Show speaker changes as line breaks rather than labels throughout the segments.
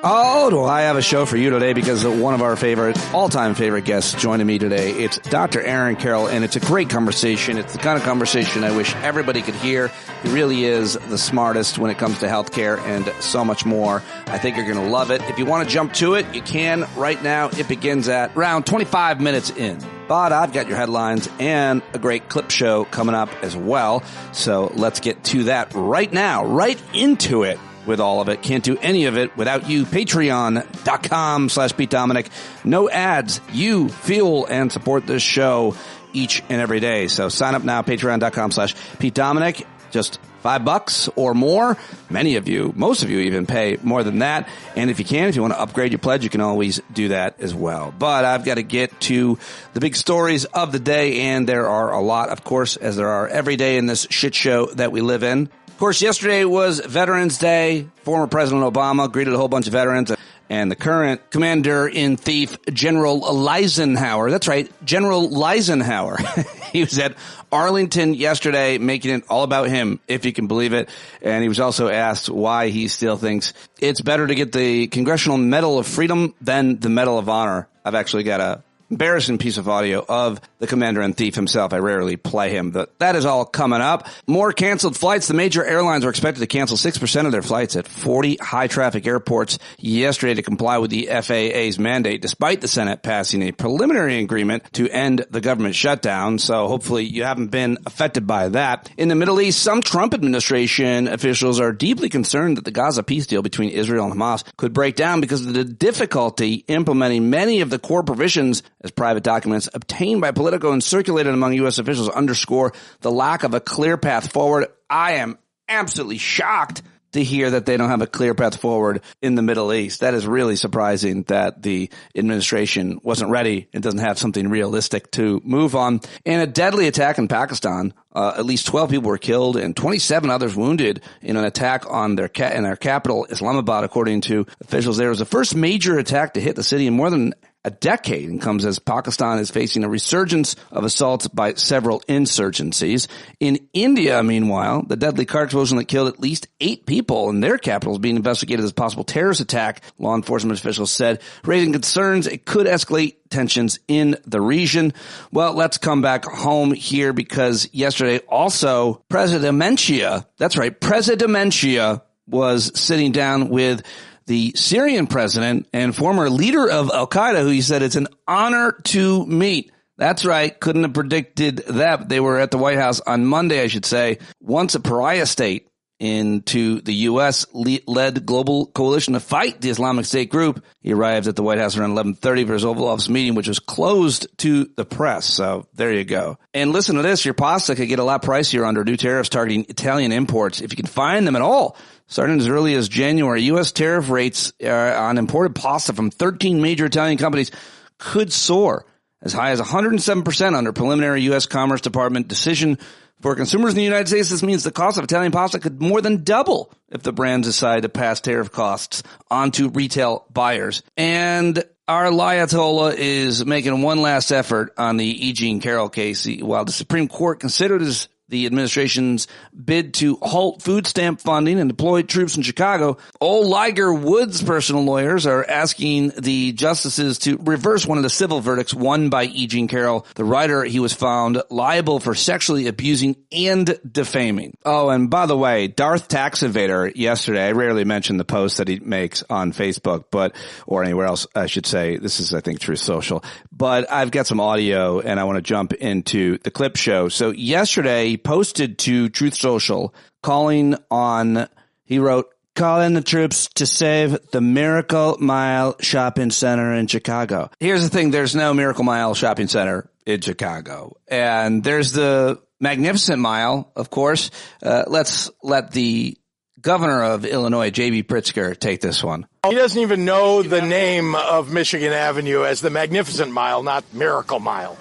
Oh, do I have a show for you today because one of our all-time favorite guests joining me today. It's Dr. Aaron Carroll, and it's a great conversation. It's the kind of conversation I wish everybody could hear. He really is the smartest when it comes to healthcare and so much more. I think you're going to love it. If you want to jump to it, you can right now. It begins at around 25 minutes in. But I've got your headlines and a great clip show coming up as well. So let's get to that right now, right into it. With all of it. Can't do any of it without you. Patreon.com/Pete Dominic. No ads. You fuel and support this show each and every day. So sign up now. Patreon.com/Pete Dominic. Just $5 or more. Many of you, most of you even pay more than that. And if you want to upgrade your pledge, you can always do that as well. But I've got to get to the big stories of the day. And there are a lot, of course, as there are every day in this shit show that we live in. Of course, yesterday was Veterans Day. Former President Obama greeted a whole bunch of veterans. And the current Commander-in-Chief, General Eisenhower, that's right, General Eisenhower. He was at Arlington yesterday, making it all about him, if you can believe it. And he was also asked why he still thinks it's better to get the Congressional Medal of Freedom than the Medal of Honor. I've actually got a embarrassing piece of audio of the Commander-in-Chief himself. I rarely play him, but that is all coming up. More canceled flights. The major airlines are expected to cancel 6% of their flights at 40 high-traffic airports yesterday to comply with the FAA's mandate, despite the Senate passing a preliminary agreement to end the government shutdown. So hopefully you haven't been affected by that. In the Middle East, some Trump administration officials are deeply concerned that the Gaza peace deal between Israel and Hamas could break down because of the difficulty implementing many of the core provisions as private documents obtained by Politico and circulated among U.S. officials underscore the lack of a clear path forward. I am absolutely shocked to hear that they don't have a clear path forward in the Middle East. That is really surprising that the administration wasn't ready and doesn't have something realistic to move on. In a deadly attack in Pakistan, at least 12 people were killed and 27 others wounded in an attack on their capital, Islamabad, according to officials there. It was the first major attack to hit the city in more than a decade, and comes as Pakistan is facing a resurgence of assaults by several insurgencies. In India, meanwhile, the deadly car explosion that killed at least 8 people in their capital is being investigated as a possible terrorist attack, law enforcement officials said, raising concerns it could escalate tensions in the region. Well, let's come back home here because yesterday also Presidencia, that's right, Presidencia was sitting down with the Syrian president and former leader of Al-Qaeda, who he said it's an honor to meet. That's right. Couldn't have predicted that. They were at the White House on Monday, I should say. Once a pariah state into the U.S. led global coalition to fight the Islamic State group. He arrived at the White House around 11:30 for his Oval Office meeting, which was closed to the press. So there you go. And listen to this. Your pasta could get a lot pricier under new tariffs targeting Italian imports, if you can find them at all. Starting as early as January, U.S. tariff rates on imported pasta from 13 major Italian companies could soar as high as 107% under preliminary U.S. Commerce Department decision. For consumers in the United States, this means the cost of Italian pasta could more than double if the brands decide to pass tariff costs onto retail buyers. And our Ayatollah is making one last effort on the E. Jean Carroll case. While the Supreme Court considered the administration's bid to halt food stamp funding and deploy troops in Chicago, old Liger Woods' personal lawyers are asking the justices to reverse one of the civil verdicts won by E. Jean Carroll, the writer he was found liable for sexually abusing and defaming. Oh, and by the way, Darth Tax Evader yesterday, I rarely mention the post that he makes on Facebook, or anywhere else, I should say. This is, I think, Truth Social. But I've got some audio and I want to jump into the clip show. So yesterday, he posted to Truth Social he wrote, call in the troops to save the Miracle Mile Shopping Center in Chicago. Here's the thing. There's no Miracle Mile Shopping Center in Chicago. And there's the Magnificent Mile, of course. Let's let the governor of Illinois, J.B. Pritzker, take this one.
He doesn't even know the name of Michigan Avenue as the Magnificent Mile, not Miracle Mile.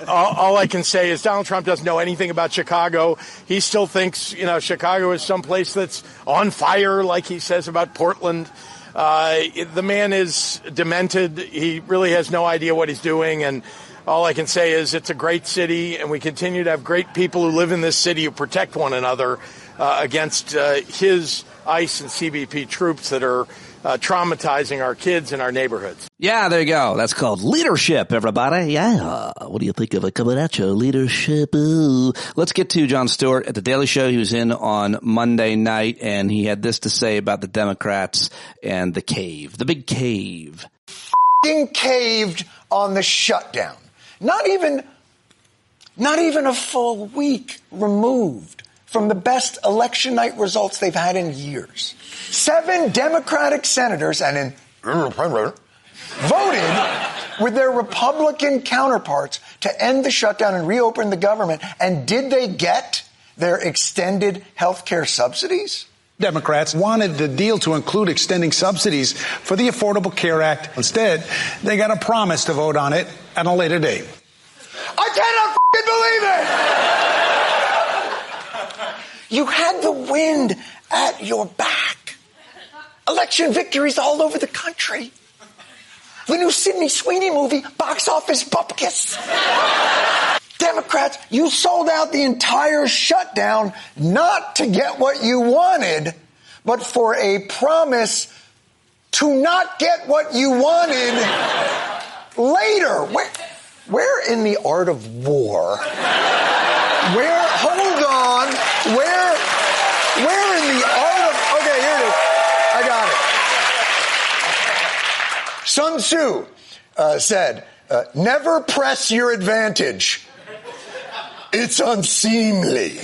All I can say is Donald Trump doesn't know anything about Chicago. He still thinks, Chicago is someplace that's on fire, like he says about Portland. The man is demented. He really has no idea what he's doing. And all I can say is it's a great city, and we continue to have great people who live in this city who protect one another against his ICE and CBP troops that are traumatizing our kids in our neighborhoods.
Yeah, there you go. That's called leadership, everybody. Yeah. What do you think of it coming at you? Leadership. Ooh. Let's get to Jon Stewart at The Daily Show. He was in on Monday night, and he had this to say about the Democrats and the cave, the big cave.
Caved on the shutdown. Not even a full week removed from the best election night results they've had in years. 7 Democratic senators and voted with their Republican counterparts to end the shutdown and reopen the government. And did they get their extended health care subsidies?
Democrats wanted the deal to include extending subsidies for the Affordable Care Act. Instead, they got a promise to vote on it at a later date.
I cannot believe it! You had the wind at your back. Election victories all over the country. The new Sydney Sweeney movie, box office bupkis. Democrats, you sold out the entire shutdown not to get what you wanted, but for a promise to not get what you wanted later. Where in the art of war? Hold on. Where in the art of, okay, here it is. I got it. Sun Tzu said, never press your advantage. It's unseemly.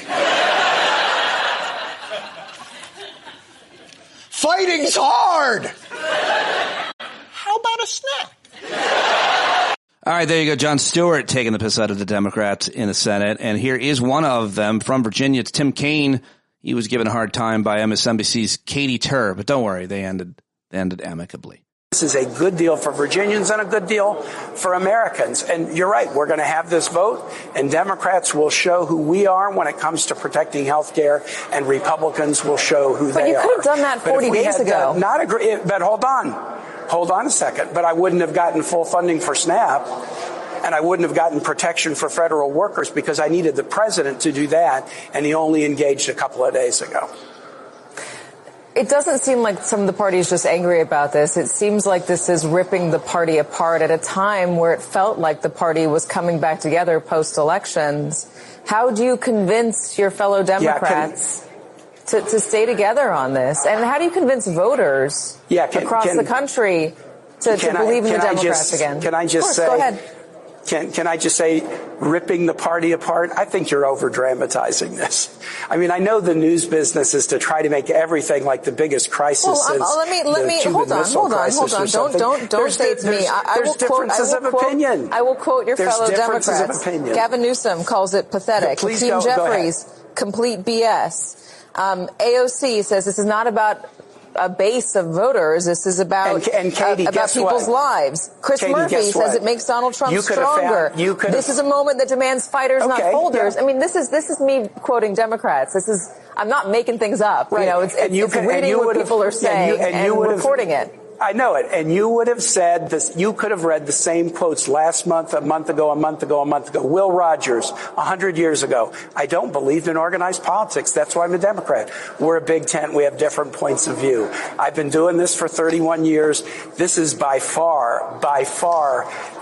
Fighting's hard. How about a snack?
All right, there you go. Jon Stewart taking the piss out of the Democrats in the Senate. And here is one of them from Virginia. It's Tim Kaine. He was given a hard time by MSNBC's Katie Tur, but don't worry, they ended amicably.
This is a good deal for Virginians and a good deal for Americans. And you're right, we're going to have this vote, and Democrats will show who we are when it comes to protecting health care, and Republicans will show who they are.
But you could have done that 40 days ago.
But hold on a second. But I wouldn't have gotten full funding for SNAP, and I wouldn't have gotten protection for federal workers because I needed the president to do that, and he only engaged a couple of days ago.
It doesn't seem like some of the party is just angry about this. It seems like this is ripping the party apart at a time where it felt like the party was coming back together post-elections. How do you convince your fellow Democrats to stay together on this? And how do you convince voters across the country to believe in the Democrats again?
Can I just say,
go ahead.
Can I just say, ripping the party apart? I think you're over-dramatizing this. I mean, I know the news business is to try to make everything like the biggest crisis since
let me hold on. Don't say it's me. I will quote your fellow Democrats. Gavin Newsom calls it pathetic. Hakeem Jeffries, complete BS. AOC says this is not about a base of voters. This is about
Katie,
about people's lives. Chris Murphy says it makes Donald Trump stronger. This is a moment that demands fighters, not folders. Yeah. I mean, this is me quoting Democrats. I'm not making things up.
Right.
You know, it's reading what people are saying and reporting it.
I know it. And you would have said this. You could have read the same quotes last month, a month ago. Will Rogers, 100 years ago. I don't believe in organized politics. That's why I'm a Democrat. We're a big tent. We have different points of view. I've been doing this for 31 years. This is by far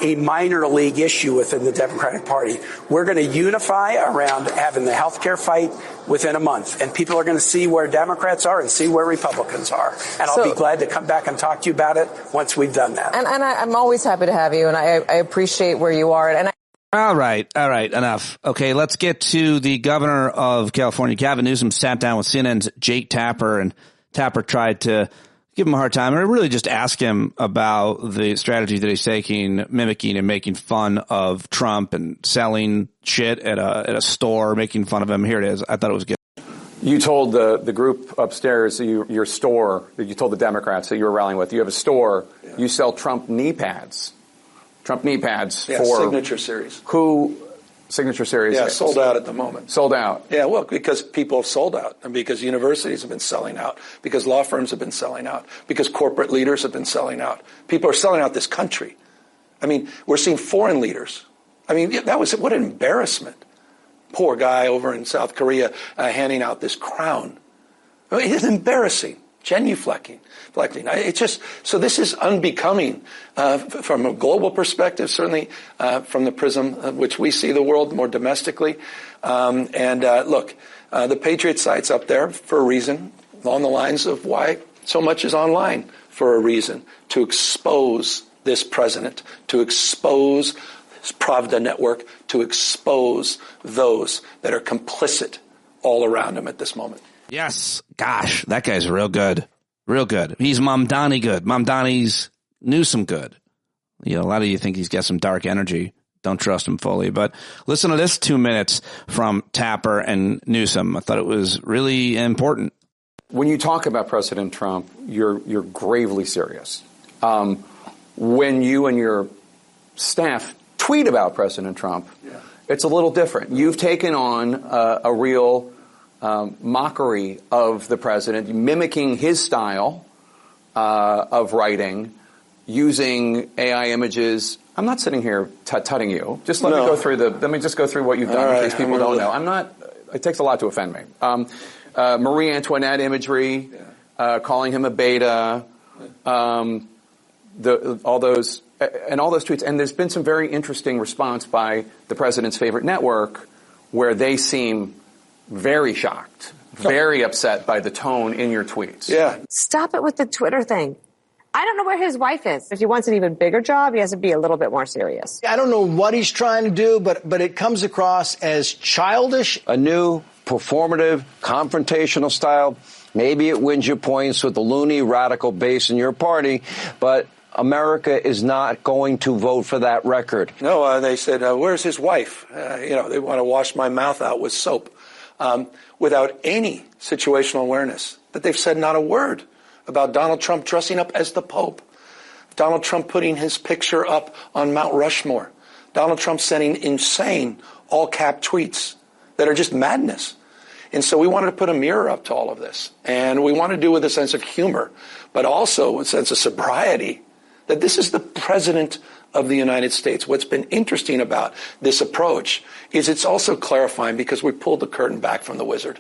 a minor league issue within the Democratic Party. We're going to unify around having the health care fight within a month. And people are going to see where Democrats are and see where Republicans are. And I'll be glad to come back and talk to you about it once we've done that.
And I'm always happy to have you, and I appreciate where you are. And
All right, enough. Okay, let's get to the governor of California. Gavin Newsom sat down with CNN's Jake Tapper, and Tapper tried to give him a hard time, or really just ask him about the strategy that he's taking, mimicking and making fun of Trump and selling shit at a store, making fun of him. Here it is. I thought it was good.
You told the group upstairs, your store, that you told the Democrats that you were rallying with, you have a store, you sell Trump knee pads. Trump knee pads for...
Signature Series.
Signature Series?
Yeah, sold out at the moment.
Sold out?
Yeah, well, because people have sold out, and because universities have been selling out, because law firms have been selling out, because corporate leaders have been selling out. People are selling out this country. I mean, we're seeing foreign leaders. I mean, what an embarrassment. Poor guy over in South Korea handing out this crown. I mean, it's embarrassing. genuflecting. It's just, so this is unbecoming from a global perspective, certainly from the prism of which we see the world more domestically. Look, the Patriot site's up there for a reason, along the lines of why so much is online, for a reason, to expose this president, to expose this Pravda network, to expose those that are complicit all around him at this moment.
Yes. Gosh, that guy's real good. Real good. He's Mamdani good. Mamdani's Newsom good. You know, a lot of you think he's got some dark energy. Don't trust him fully. But listen to this 2 minutes from Tapper and Newsom. I thought it was really important.
When you talk about President Trump, you're gravely serious. When you and your staff tweet about President Trump, it's a little different. You've taken on a real mockery of the president, mimicking his style of writing, using AI images. I'm not sitting here tutting you. Just let me just go through what you've done in case people don't know. I'm not. It takes a lot to offend me. Marie Antoinette imagery, calling him a beta, all those tweets. And there's been some very interesting response by the president's favorite network, where they seem very shocked, very upset by the tone in your tweets.
Yeah.
Stop it with the Twitter thing. I don't know where his wife is. If he wants an even bigger job, he has to be a little bit more serious.
I don't know what he's trying to do, but it comes across as childish.
A new performative, confrontational style. Maybe it wins you points with the loony radical base in your party, but America is not going to vote for that record.
No, they said, where's his wife? They want to wash my mouth out with soap. Without any situational awareness, that they've said not a word about Donald Trump dressing up as the Pope, Donald Trump putting his picture up on Mount Rushmore, Donald Trump sending insane all-cap tweets that are just madness. And so we wanted to put a mirror up to all of this. And we want to do it with a sense of humor, but also a sense of sobriety, that this is the president of the United States. What's been interesting about this approach is it's also clarifying, because we pulled the curtain back from the wizard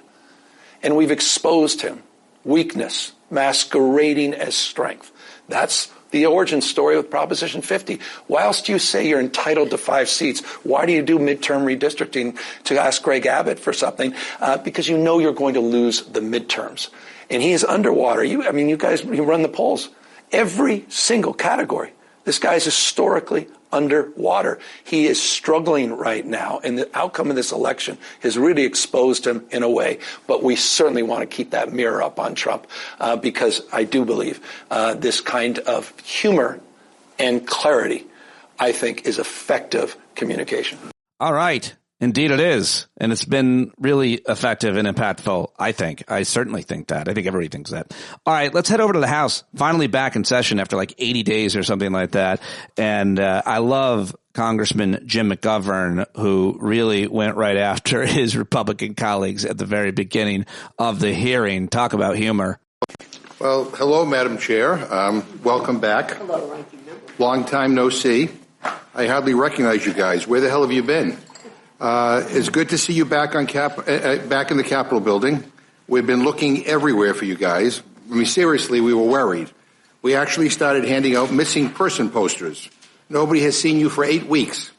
and we've exposed him. Weakness masquerading as strength. That's the origin story with Proposition 50. Why else do you say you're entitled to 5 seats? Why do you do midterm redistricting to ask Greg Abbott for something? Because you know you're going to lose the midterms. And he is underwater. You guys run the polls. Every single category. This guy is historically underwater. He is struggling right now, and the outcome of this election has really exposed him in a way. But we certainly want to keep that mirror up on Trump because I do believe this kind of humor and clarity, I think, is effective communication.
All right. Indeed it is. And it's been really effective and impactful, I think. I certainly think that. I think everybody thinks that. All right, let's head over to the House. Finally back in session after like 80 days or something like that. And I love Congressman Jim McGovern, who really went right after his Republican colleagues at the very beginning of the hearing. Talk about humor.
Well, hello, Madam Chair. Welcome back.
Hello, Ranking Member.
Long time no see. I hardly recognize you guys. Where the hell have you been? It's good to see you back back in the Capitol building. We've been looking everywhere for you guys. I mean, seriously, we were worried. We actually started handing out missing person posters. Nobody has seen you for 8 weeks.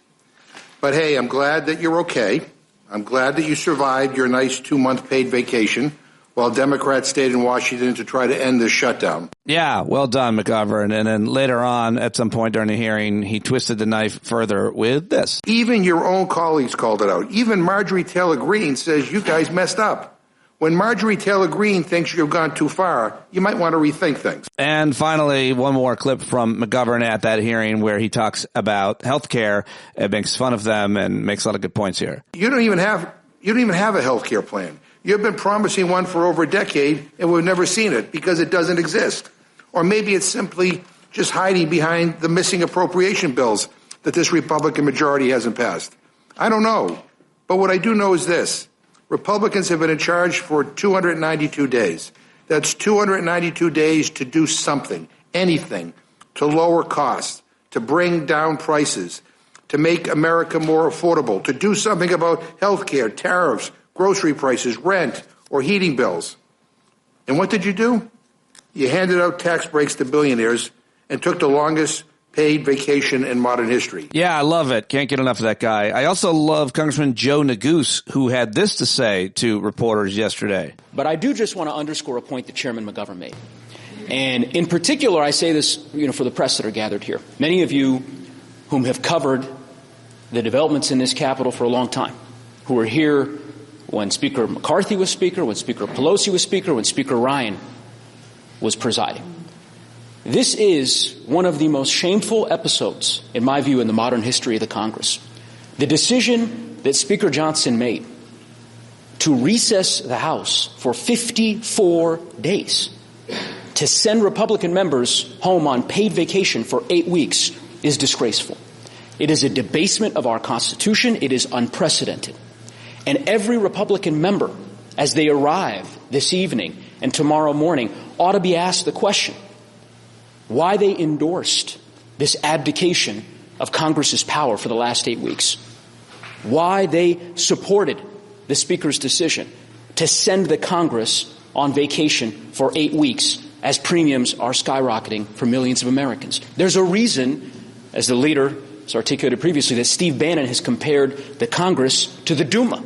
But hey, I'm glad that you're okay. I'm glad that you survived your nice 2-month paid vacation while Democrats stayed in Washington to try to end this shutdown.
Yeah, well done, McGovern. And then later on, at some point during the hearing, he twisted the knife further with this.
Even your own colleagues called it out. Even Marjorie Taylor Greene says you guys messed up. When Marjorie Taylor Greene thinks you've gone too far, you might want to rethink things.
And finally, one more clip from McGovern at that hearing where he talks about health care and makes fun of them and makes a lot of good points here.
You don't even have a health care plan. You've been promising one for over a decade, and we've never seen it because it doesn't exist. Or maybe it's simply just hiding behind the missing appropriation bills that this Republican majority hasn't passed. I don't know. But what I do know is this. Republicans have been in charge for 292 days. That's 292 days to do something, anything, to lower costs, to bring down prices, to make America more affordable, to do something about health care, tariffs, grocery prices, rent, or heating bills. And what did you do? You handed out tax breaks to billionaires and took the longest paid vacation in modern history.
Yeah, I love it. Can't get enough of that guy. I also love Congressman Joe Neguse, who had this to say to reporters yesterday.
But I do just want to underscore a point that Chairman McGovern made. And in particular, I say this, for the press that are gathered here. Many of you whom have covered the developments in this Capitol for a long time, who were here when Speaker McCarthy was Speaker, when Speaker Pelosi was Speaker, when Speaker Ryan was presiding. This is one of the most shameful episodes, in my view, in the modern history of the Congress. The decision that Speaker Johnson made to recess the House for 54 days, to send Republican members home on paid vacation for 8 weeks, is disgraceful. It is a debasement of our Constitution. It is unprecedented. And every Republican member, as they arrive this evening and tomorrow morning, ought to be asked the question, why they endorsed this abdication of Congress's power for the last 8 weeks. Why they supported the Speaker's decision to send the Congress on vacation for 8 weeks as premiums are skyrocketing for millions of Americans. There's a reason, as the leader has articulated previously, that Steve Bannon has compared the Congress to the Duma.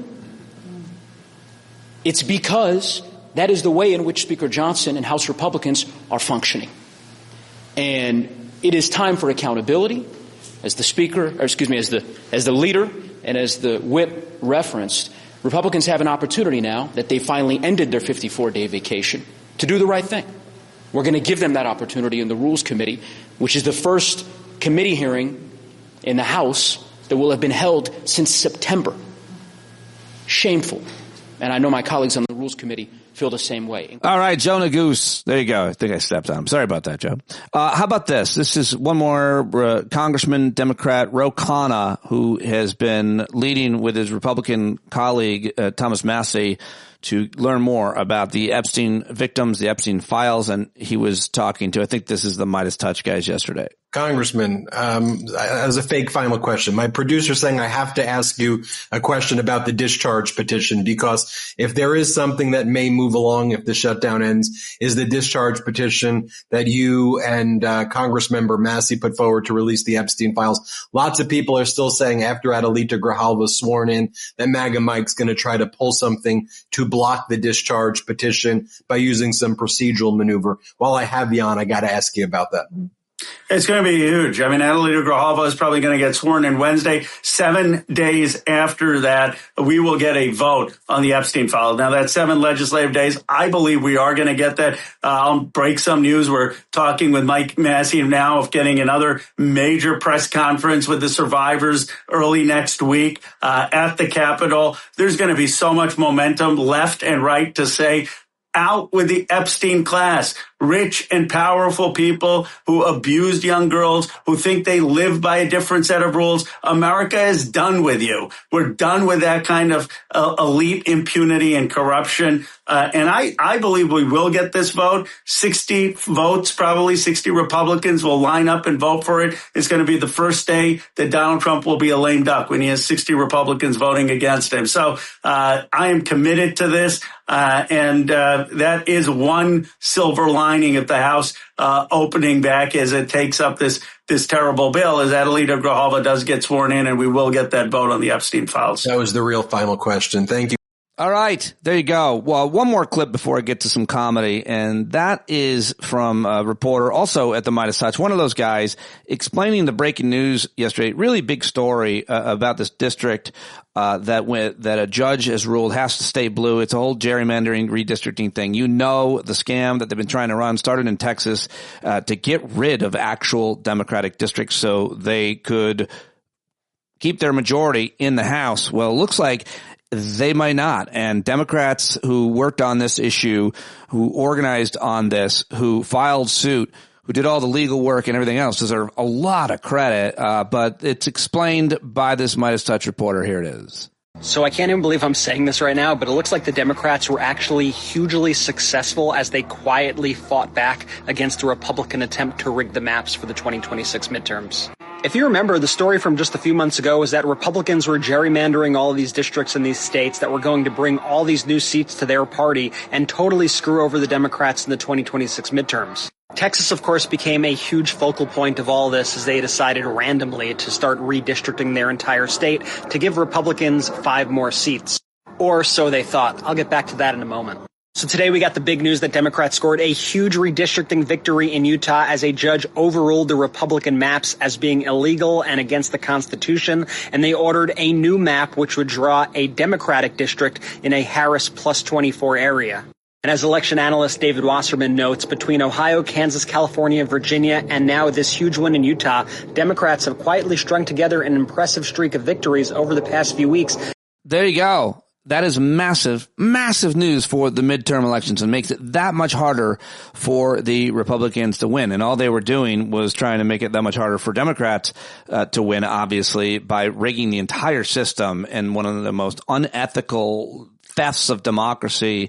It's because that is the way in which Speaker Johnson and House Republicans are functioning. And it is time for accountability. As the as the leader and as the whip referenced, Republicans have an opportunity now that they finally ended their 54-day vacation to do the right thing. We're going to give them that opportunity in the Rules Committee, which is the first committee hearing in the House that will have been held since September. Shameful. And I know my colleagues on the Rules Committee feel the same way.
All right, Joe Neguse. There you go. I think I stepped on him. Sorry about that, Joe. How about this? This is one more Congressman, Democrat Ro Khanna, who has been leading with his Republican colleague, Thomas Massie, to learn more about the Epstein victims, the Epstein files, and he was talking to, I think this is the Midas Touch guys yesterday.
Congressman, as a fake final question, my producer's saying I have to ask you a question about the discharge petition, because if there is something that may move along if the shutdown ends, is the discharge petition that you and Congressmember Massie put forward to release the Epstein files. Lots of people are still saying after Adelita Grajal was sworn in that MAGA Mike's going to try to pull something to block the discharge petition by using some procedural maneuver. While I have you on, I got to ask you about that.
It's going to be huge. I mean, Adelita Grajal is probably going to get sworn in Wednesday. 7 days after that, we will get a vote on the Epstein file. Now, that's 7 legislative days. I believe we are going to get that. I'll break some news. We're talking with Mike Massie now of getting another major press conference with the survivors early next week at the Capitol. There's going to be so much momentum left and right to say, out with the Epstein class. Rich and powerful people who abused young girls, who think they live by a different set of rules. America is done with you. We're done with that kind of elite impunity and corruption. And I believe we will get this vote. 60 votes, probably 60 Republicans will line up and vote for it. It's going to be the first day that Donald Trump will be a lame duck when he has 60 Republicans voting against him. So I am committed to this. And that is one silver lining of the House opening back as it takes up this terrible bill, as Adelita Grajal does get sworn in, and we will get that vote on the Epstein files.
That was the real final question. Thank you.
All right. There you go. Well, one more clip before I get to some comedy, and that is from a reporter also at the Midas Touch, one of those guys explaining the breaking news yesterday. Really big story about this district that a judge has ruled has to stay blue. It's a whole gerrymandering, redistricting thing. You know, the scam that they've been trying to run started in Texas to get rid of actual Democratic districts so they could keep their majority in the House. Well, it looks like they might not. And Democrats who worked on this issue, who organized on this, who filed suit, who did all the legal work and everything else, deserve a lot of credit. But it's explained by this Midas Touch reporter. Here it is.
So I can't even believe I'm saying this right now, but it looks like the Democrats were actually hugely successful as they quietly fought back against the Republican attempt to rig the maps for the 2026 midterms. If you remember, the story from just a few months ago was that Republicans were gerrymandering all of these districts in these states that were going to bring all these new seats to their party and totally screw over the Democrats in the 2026 midterms. Texas, of course, became a huge focal point of all this as they decided randomly to start redistricting their entire state to give Republicans 5 more seats. Or so they thought. I'll get back to that in a moment. So today we got the big news that Democrats scored a huge redistricting victory in Utah as a judge overruled the Republican maps as being illegal and against the Constitution, and they ordered a new map which would draw a Democratic district in a Harris plus 24 area. And as election analyst David Wasserman notes, between Ohio, Kansas, California, Virginia, and now this huge win in Utah, Democrats have quietly strung together an impressive streak of victories over the past few weeks.
There you go. That is massive, massive news for the midterm elections and makes it that much harder for the Republicans to win. And all they were doing was trying to make it that much harder for Democrats to win, obviously, by rigging the entire system in one of the most unethical thefts of democracy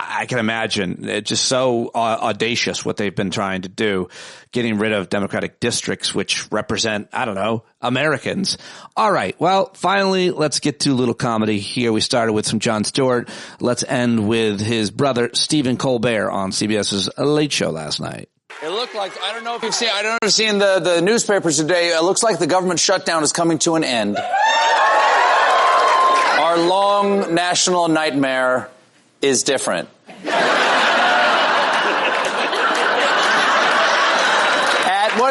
I can imagine. It's just so audacious what they've been trying to do, getting rid of Democratic districts, which represent, I don't know, Americans. All right. Well, finally, let's get to a little comedy here. We started with some Jon Stewart. Let's end with his brother, Stephen Colbert, on CBS's Late Show last night.
It looked like, I don't know if you've seen, I don't know if you've seen the newspapers today. It looks like the government shutdown is coming to an end. Our long national nightmare is different.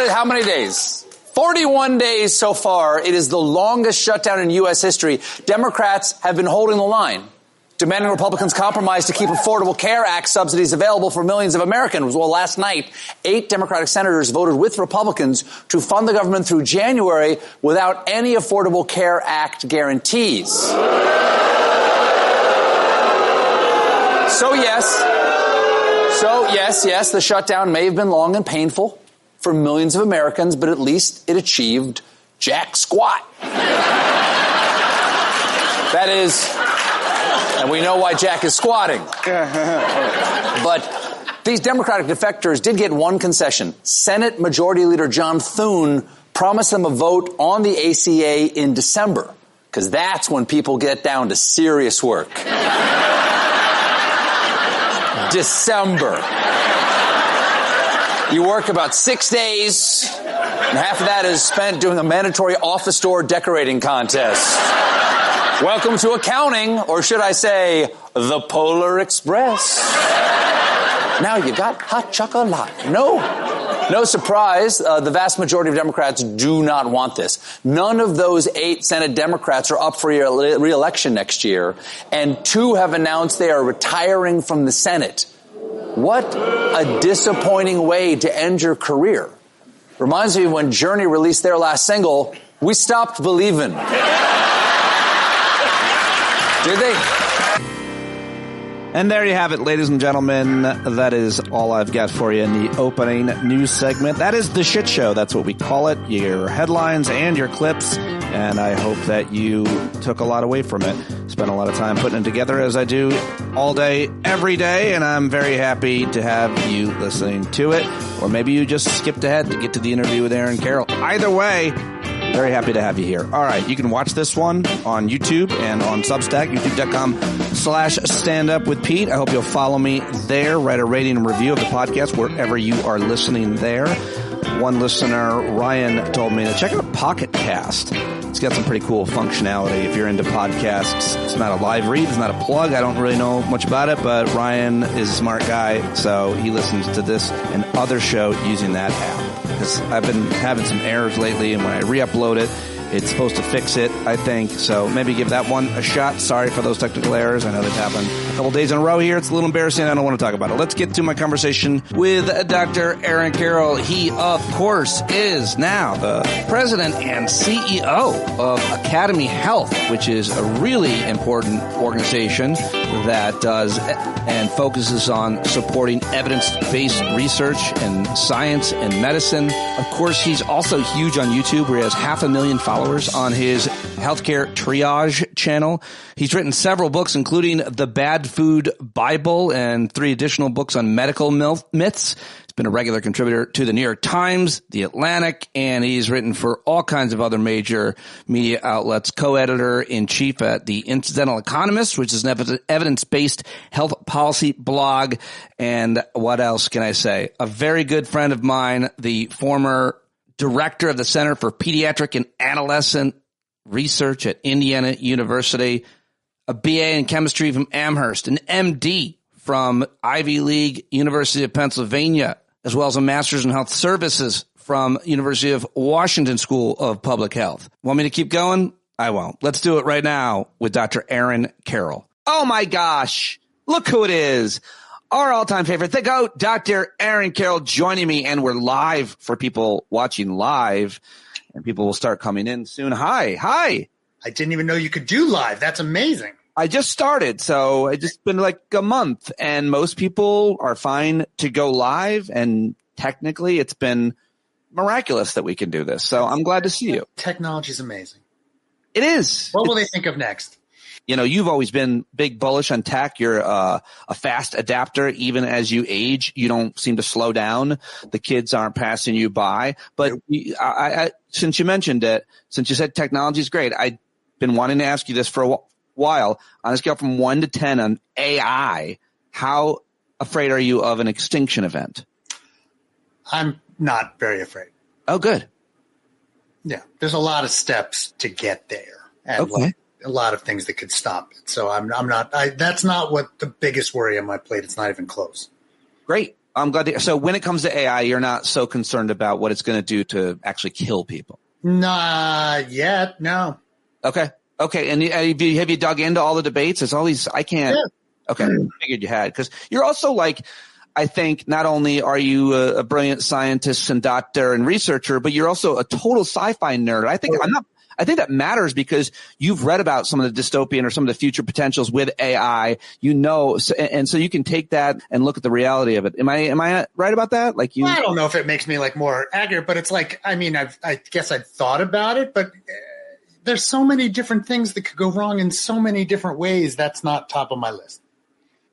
How many days? 41 days so far. It is the longest shutdown in U.S. history. Democrats have been holding the line, demanding Republicans compromise to keep Affordable Care Act subsidies available for millions of Americans. Well, last night, 8 Democratic senators voted with Republicans to fund the government through January without any Affordable Care Act guarantees. So yes, the shutdown may have been long and painful for millions of Americans, but at least it achieved jack squat. That is, and we know why Jack is squatting. But these Democratic defectors did get one concession. Senate Majority Leader John Thune promised them a vote on the ACA in December, because that's when people get down to serious work. December. You work about 6 days, and half of that is spent doing a mandatory office door decorating contest. Welcome to accounting, or should I say, the Polar Express. Now you got hot chocolate. No surprise, the vast majority of Democrats do not want this. None of those 8 Senate Democrats are up for re-election next year, and 2 have announced they are retiring from the Senate. What a disappointing way to end your career. Reminds me of when Journey released their last single, We Stopped Believin'. Did they?
And there you have it, ladies and gentlemen. That is all I've got for you in the opening news segment. That is the shit show. That's what we call it. Your headlines and your clips. And I hope that you took a lot away from it. Spent a lot of time putting it together, as I do all day, every day. And I'm very happy to have you listening to it. Or maybe you just skipped ahead to get to the interview with Aaron Carroll. Either way, very happy to have you here. All right, you can watch this one on YouTube and on Substack, youtube.com/standupwithpete. I hope you'll follow me there. Write a rating and review of the podcast wherever you are listening there. One listener, Ryan, told me to check out Pocket Cast. It's got some pretty cool functionality if you're into podcasts. It's not a live read. It's not a plug. I don't really know much about it, but Ryan is a smart guy, so he listens to this and other show using that app. Because I've been having some errors lately, and when I re-upload it, it's supposed to fix it, I think. So maybe give that one a shot. Sorry for those technical errors. I know they've happened a couple days in a row here. It's a little embarrassing. I don't want to talk about it. Let's get to my conversation with Dr. Aaron Carroll. He, of course, is now the president and CEO of AcademyHealth, which is a really important organization that does and focuses on supporting evidence-based research in science and medicine. Of course, he's also huge on YouTube, where he has 500,000 followers on his healthcare triage channel. He's written several books, including The Bad Food Bible and 3 additional books on medical myths. He's been a regular contributor to the New York Times, The Atlantic, and he's written for all kinds of other major media outlets. Co-editor-in-chief at The Incidental Economist, which is an evidence-based health policy blog. And what else can I say? A very good friend of mine, the former director of the Center for Pediatric and Adolescent Research at Indiana University, a BA in chemistry from Amherst, an MD from Ivy League University of Pennsylvania, as well as a master's in health services from University of Washington School of Public Health. Want me to keep going? I won't. Let's do it right now with Dr. Aaron Carroll. Oh my gosh, look who it is. Our all-time favorite, the GOAT, Dr. Aaron Carroll, joining me, and we're live for people watching live, and people will start coming in soon. Hi.
I didn't even know you could do live. That's amazing.
I just started, so it's just been like a month, and most people are fine to go live, and technically it's been miraculous that we can do this, so I'm glad to see you.
Technology is amazing.
It is.
What will they think of next?
You know, you've always been big bullish on tech. You're a fast adapter. Even as you age, you don't seem to slow down. The kids aren't passing you by. But since you mentioned it, since you said technology is great, I've been wanting to ask you this for a while. On a scale from 1 to 10 on AI, how afraid are you of an extinction event?
I'm not very afraid.
Oh, good.
Yeah, there's a lot of steps to get there. And
okay.
A lot of things that could stop it. So I'm not, that's not what the biggest worry on my plate. It's not even close.
Great. I'm glad to. So when it comes to AI, you're not so concerned about what it's going to do to actually kill people.
Not yet. No.
Okay. And have you dug into all the debates? There's all these, I can't.
Yeah.
Okay. I figured you had, because you're also like, I think not only are you a brilliant scientist and doctor and researcher, but you're also a total sci-fi nerd. I think that matters because you've read about some of the dystopian or some of the future potentials with AI, and so you can take that and look at the reality of it. Am I right about that? Like
I don't know if it makes me like more accurate, but it's like, I mean, I guess I've thought about it, but there's so many different things that could go wrong in so many different ways. That's not top of my list.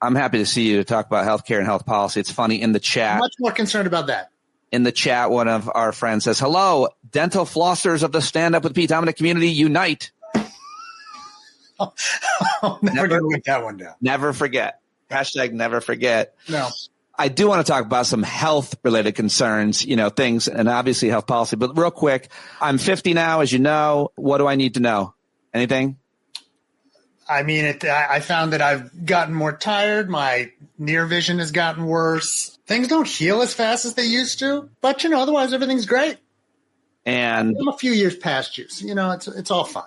I'm happy to see you to talk about healthcare and health policy. It's funny in the chat.
I'm much more concerned about that.
In the chat, one of our friends says, hello, dental flossers of the Stand Up with Pete Dominant community, unite.
Never going to write that one down.
Never forget. Hashtag never forget.
No.
I do want to talk about some health-related concerns, things, and obviously health policy. But real quick, I'm 50 now, as you know. What do I need to know? Anything?
I mean, I found that I've gotten more tired. My near vision has gotten worse. Things don't heal as fast as they used to. But, otherwise everything's great.
And
I'm a few years past you. So, it's all fine.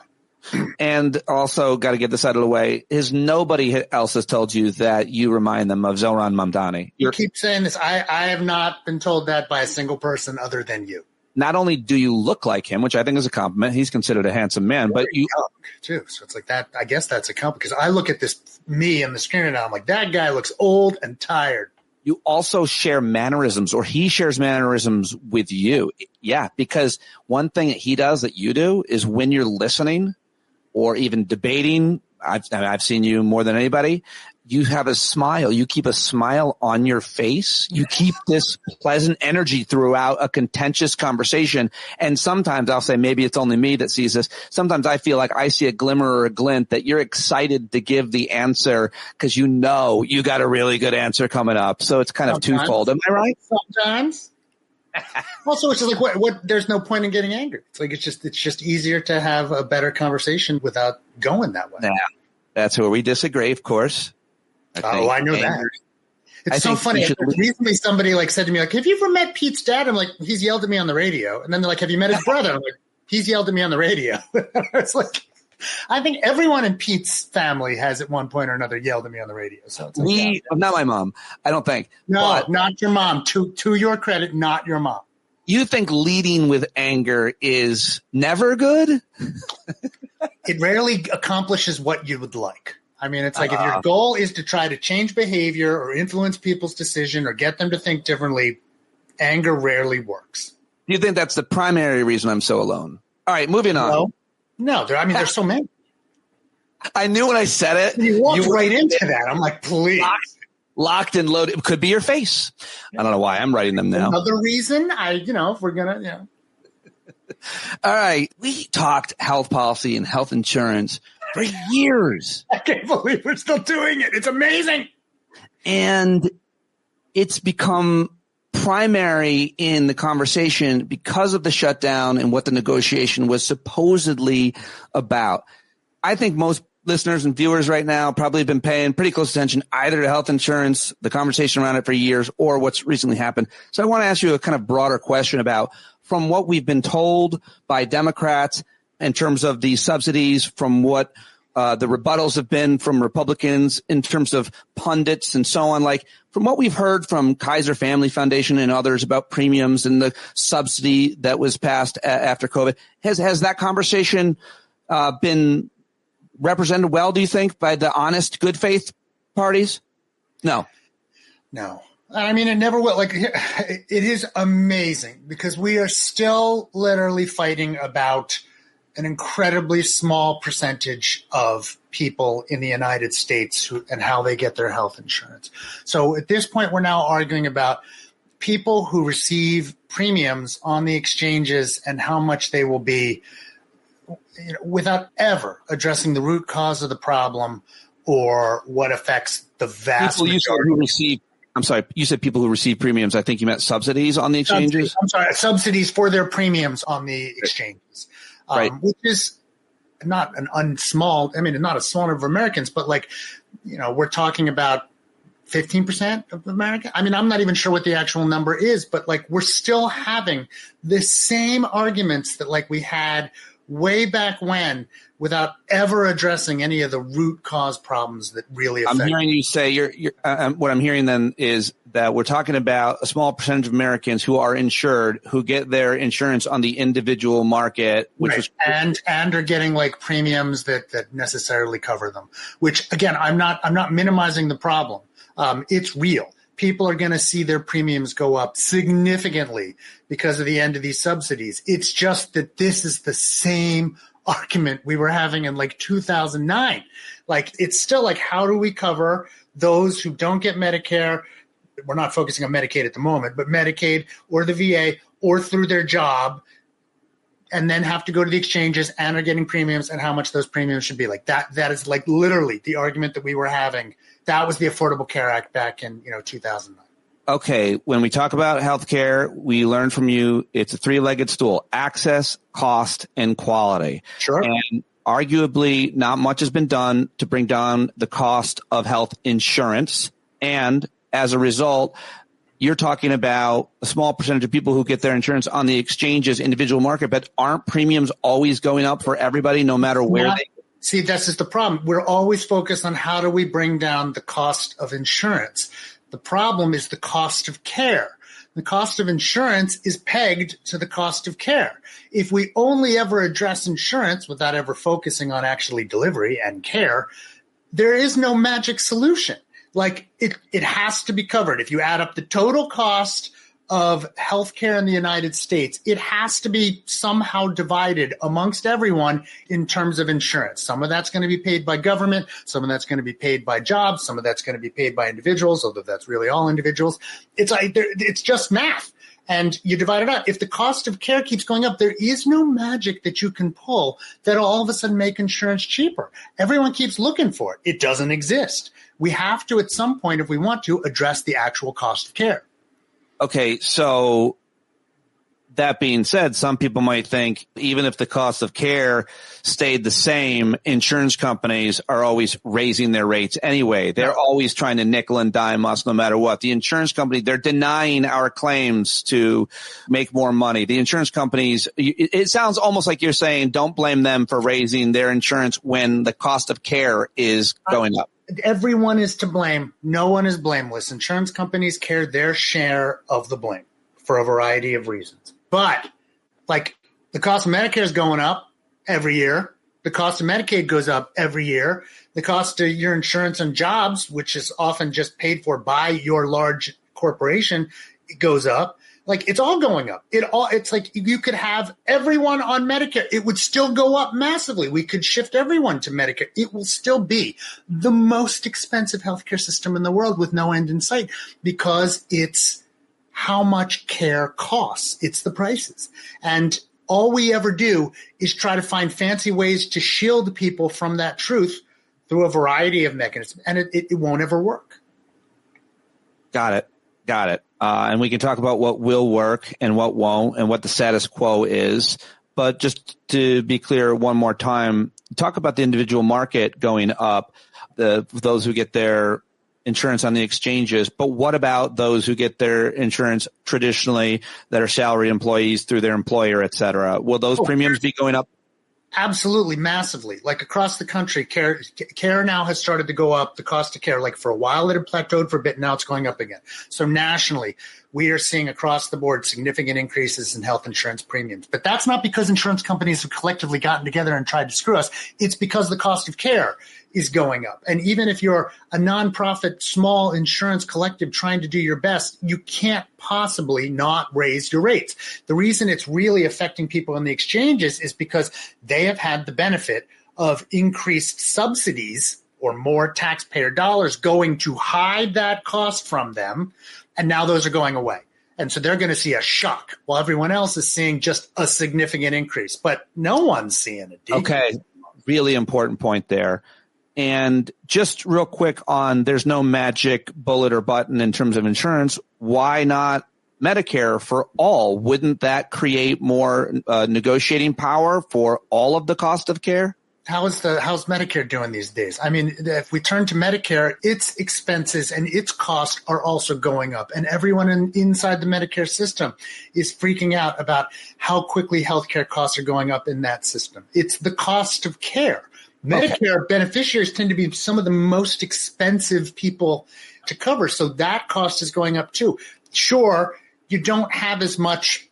And also, got to get this out of the way, nobody else has told you that you remind them of Zohran Mamdani.
You keep saying this. I have not been told that by a single person other than you.
Not only do you look like him, which I think is a compliment, he's considered a handsome man, but you
young too. So it's like that. I guess that's a compliment because I look at me on the screen and I'm like, that guy looks old and tired.
You also share mannerisms, or he shares mannerisms with you. Yeah, because one thing that he does that you do is when you're listening or even debating, I've seen you more than anybody, you have a smile. You keep a smile on your face. You keep this pleasant energy throughout a contentious conversation. And sometimes I'll say, maybe it's only me that sees this. Sometimes I feel like I see a glimmer or a glint that you're excited to give the answer because you got a really good answer coming up. So it's kind of twofold. Am I right?
Sometimes. Also, it's just like what? There's no point in getting angry. It's like it's just easier to have a better conversation without going that way.
Yeah, that's where we disagree, of course.
I know that. It's so funny. Recently, somebody said to me, have you ever met Pete's dad? I'm like, he's yelled at me on the radio. And then they're like, have you met his brother? I'm like, he's yelled at me on the radio. It's like, I think everyone in Pete's family has at one point or another yelled at me on the radio. So it's like,
not my mom, I don't think.
No, not your mom. To your credit, not your mom.
You think leading with anger is never good?
It rarely accomplishes what you would like. I mean, it's like if your goal is to try to change behavior or influence people's decision or get them to think differently, anger rarely works.
Do you think that's the primary reason I'm so alone? All right, moving on.
No, there's so many.
I knew when I said it.
You walked right into that. I'm like, please.
Locked and loaded. It could be your face. I don't know why I'm writing them now.
Another reason, if we're going to,
All right. We talked health policy and health insurance for years.
I can't believe we're still doing it. It's amazing.
And it's become primary in the conversation because of the shutdown and what the negotiation was supposedly about. I think most listeners and viewers right now probably have been paying pretty close attention either to health insurance, the conversation around it for years, or what's recently happened. So I want to ask you a kind of broader question about, from what we've been told by Democrats in terms of the subsidies, from what the rebuttals have been from Republicans in terms of pundits and so on, like from what we've heard from Kaiser Family Foundation and others about premiums and the subsidy that was passed after COVID, has that conversation been represented well, do you think, by the honest, good faith parties? No.
I mean, it never will. Like, it is amazing because we are still literally fighting about an incredibly small percentage of people in the United States and how they get their health insurance. So at this point, we're now arguing about people who receive premiums on the exchanges and how much they will be, without ever addressing the root cause of the problem or what affects the vast majority.
You said people who receive premiums. I think you meant subsidies on the exchanges.
Subsidies for their premiums on the exchanges, right? Which is not not a small number of Americans, but we're talking about 15% of America. I mean, I'm not even sure what the actual number is, but we're still having the same arguments that we had way back when, without ever addressing any of the root cause problems that really affect.
I'm hearing you say what I'm hearing then is that we're talking about a small percentage of Americans who are insured, who get their insurance on the individual market, which
and are getting premiums that necessarily cover them. Which again, I'm not minimizing the problem. It's real. People are going to see their premiums go up significantly because of the end of these subsidies. It's just that this is the same argument we were having in 2009. It's still how do we cover those who don't get Medicare? We're not focusing on Medicaid at the moment, but Medicaid or the VA or through their job, and then have to go to the exchanges and are getting premiums, and how much those premiums should be. That is literally the argument that we were having. That was the Affordable Care Act back in 2009.
Okay, when we talk about healthcare, we learned from you it's a three-legged stool: access, cost, and quality.
Sure.
And arguably, not much has been done to bring down the cost of health insurance. And as a result, you're talking about a small percentage of people who get their insurance on the exchanges, individual market, but aren't premiums always going up for everybody, no matter where they go?
See, that's just the problem. We're always focused on how do we bring down the cost of insurance. The problem is the cost of care. The cost of insurance is pegged to the cost of care. If we only ever address insurance without ever focusing on actually delivery and care, there is no magic solution. It has to be covered. If you add up the total cost of healthcare in the United States, it has to be somehow divided amongst everyone in terms of insurance. Some of that's going to be paid by government. Some of that's going to be paid by jobs. Some of that's going to be paid by individuals, although that's really all individuals. It's just math. And you divide it out. If the cost of care keeps going up, there is no magic that you can pull that'll all of a sudden make insurance cheaper. Everyone keeps looking for it. It doesn't exist. We have to, at some point, if we want to, address the actual cost of care.
Okay, so that being said, some people might think even if the cost of care stayed the same, insurance companies are always raising their rates anyway. They're always trying to nickel and dime us no matter what. The insurance company, they're denying our claims to make more money. The insurance companies, it sounds almost like you're saying don't blame them for raising their insurance when the cost of care is going up.
Everyone is to blame. No one is blameless. Insurance companies carry their share of the blame for a variety of reasons. But the cost of Medicare is going up every year. The cost of Medicaid goes up every year. The cost of your insurance on jobs, which is often just paid for by your large corporation, goes up. Like, it's all going up. It's like you could have everyone on Medicare. It would still go up massively. We could shift everyone to Medicare. It will still be the most expensive healthcare system in the world with no end in sight, because it's how much care costs. It's the prices. And all we ever do is try to find fancy ways to shield people from that truth through a variety of mechanisms. And it won't ever work.
Got it. And we can talk about what will work and what won't and what the status quo is. But just to be clear one more time, talk about the individual market going up, those who get their insurance on the exchanges. But what about those who get their insurance traditionally that are salary employees through their employer, et cetera? Will those premiums be going up?
Absolutely, massively. Like across the country, care now has started to go up. The cost of care, like for a while it had plateaued for a bit, now it's going up again. So nationally, we are seeing across the board significant increases in health insurance premiums. But that's not because insurance companies have collectively gotten together and tried to screw us. It's because the cost of care is going up. And even if you're a nonprofit, small insurance collective trying to do your best, you can't possibly not raise your rates. The reason it's really affecting people in the exchanges is because they have had the benefit of increased subsidies or more taxpayer dollars going to hide that cost from them. And now those are going away. And so they're going to see a shock while everyone else is seeing just a significant increase. But no one's seeing a decrease.
Okay. Really important point there. And just real quick on, there's no magic bullet or button in terms of insurance. Why not Medicare for all? Wouldn't that create more negotiating power for all of the cost of care?
How's Medicare doing these days? I mean, if we turn to Medicare, its expenses and its costs are also going up. And everyone inside the Medicare system is freaking out about how quickly healthcare costs are going up in that system. It's the cost of care. Medicare beneficiaries tend to be some of the most expensive people to cover. So that cost is going up too. Sure, you don't have as much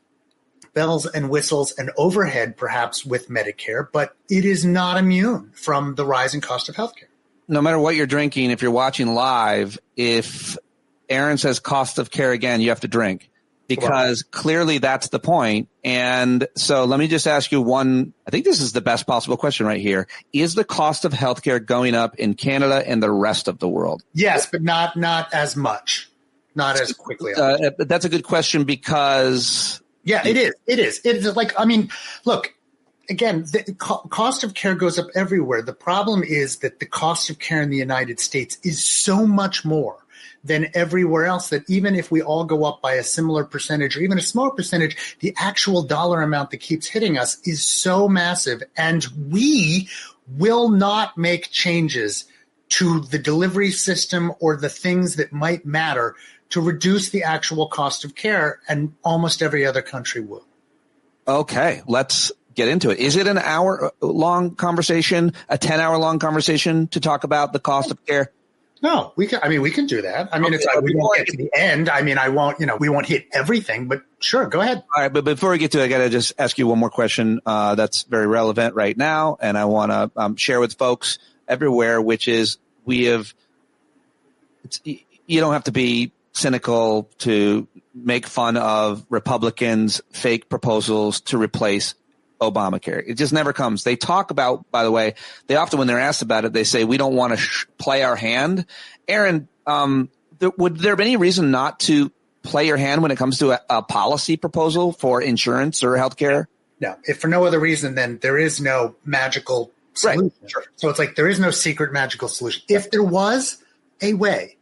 bells and whistles and overhead perhaps with Medicare, but it is not immune from the rising cost of healthcare.
No matter what you're drinking, if you're watching live, if Aaron says cost of care again, you have to drink. Because clearly that's the point. And so let me just ask you one, I think this is the best possible question right here. Is the cost of healthcare going up in Canada and the rest of the world?
Yes, but not as much, not as quickly.
That's a good question because...
Yeah, it is. It is like, I mean, look, again, the cost of care goes up everywhere. The problem is that the cost of care in the United States is so much more than everywhere else that even if we all go up by a similar percentage or even a small percentage, the actual dollar amount that keeps hitting us is so massive. And we will not make changes to the delivery system or the things that might matter to reduce the actual cost of care, and almost every other country will.
Okay, let's get into it. Is it an hour-long conversation, a 10-hour-long conversation to talk about the cost of care?
No, we can do that. I mean, okay, it's like we won't get to the end. I mean, we won't hit everything, but sure, go ahead.
All right, but before we get to it, I got to just ask you one more question that's very relevant right now, and I want to share with folks everywhere, which is you don't have to be cynical to make fun of Republicans' fake proposals to replace Obamacare. It just never comes. They talk about, by the way, they often, when they're asked about it, they say, we don't want to play our hand. Aaron, would there be any reason not to play your hand when it comes to a policy proposal for insurance or healthcare?
No, if for no other reason, then there is no magical solution. Right. Sure. So it's like there is no secret magical solution. If there was a way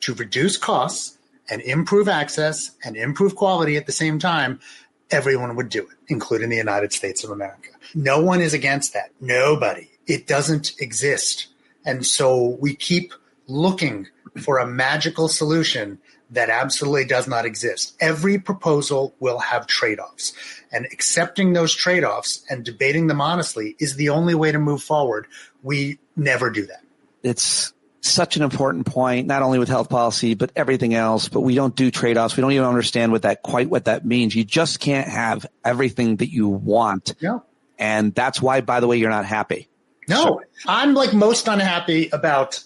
to reduce costs and improve access and improve quality at the same time, everyone would do it, including the United States of America. No one is against that. Nobody. It doesn't exist. And so we keep looking for a magical solution that absolutely does not exist. Every proposal will have trade-offs. And accepting those trade-offs and debating them honestly is the only way to move forward. We never do that.
It's such an important point, not only with health policy, but everything else. But we don't do trade-offs. We don't even understand what that means. You just can't have everything that you want.
No.
And that's why, by the way, you're not happy.
No, so, I'm like most unhappy about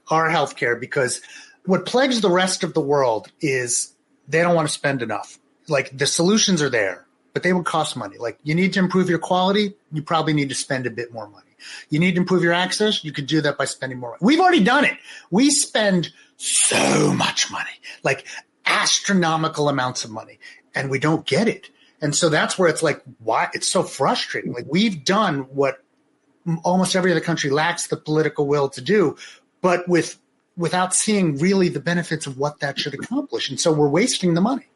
our healthcare because what plagues the rest of the world is they don't want to spend enough. like the solutions are there, but they would cost money. Like you need to improve your quality, you probably need to spend a bit more money. You need to improve your access, you could do that by spending more money. We've already done it. We spend so much money, like astronomical amounts of money, and we don't get it. And so that's where it's like, why it's so frustrating. Like we've done what almost every other country lacks the political will to do, but without seeing really the benefits of what that should accomplish. And so we're wasting the money.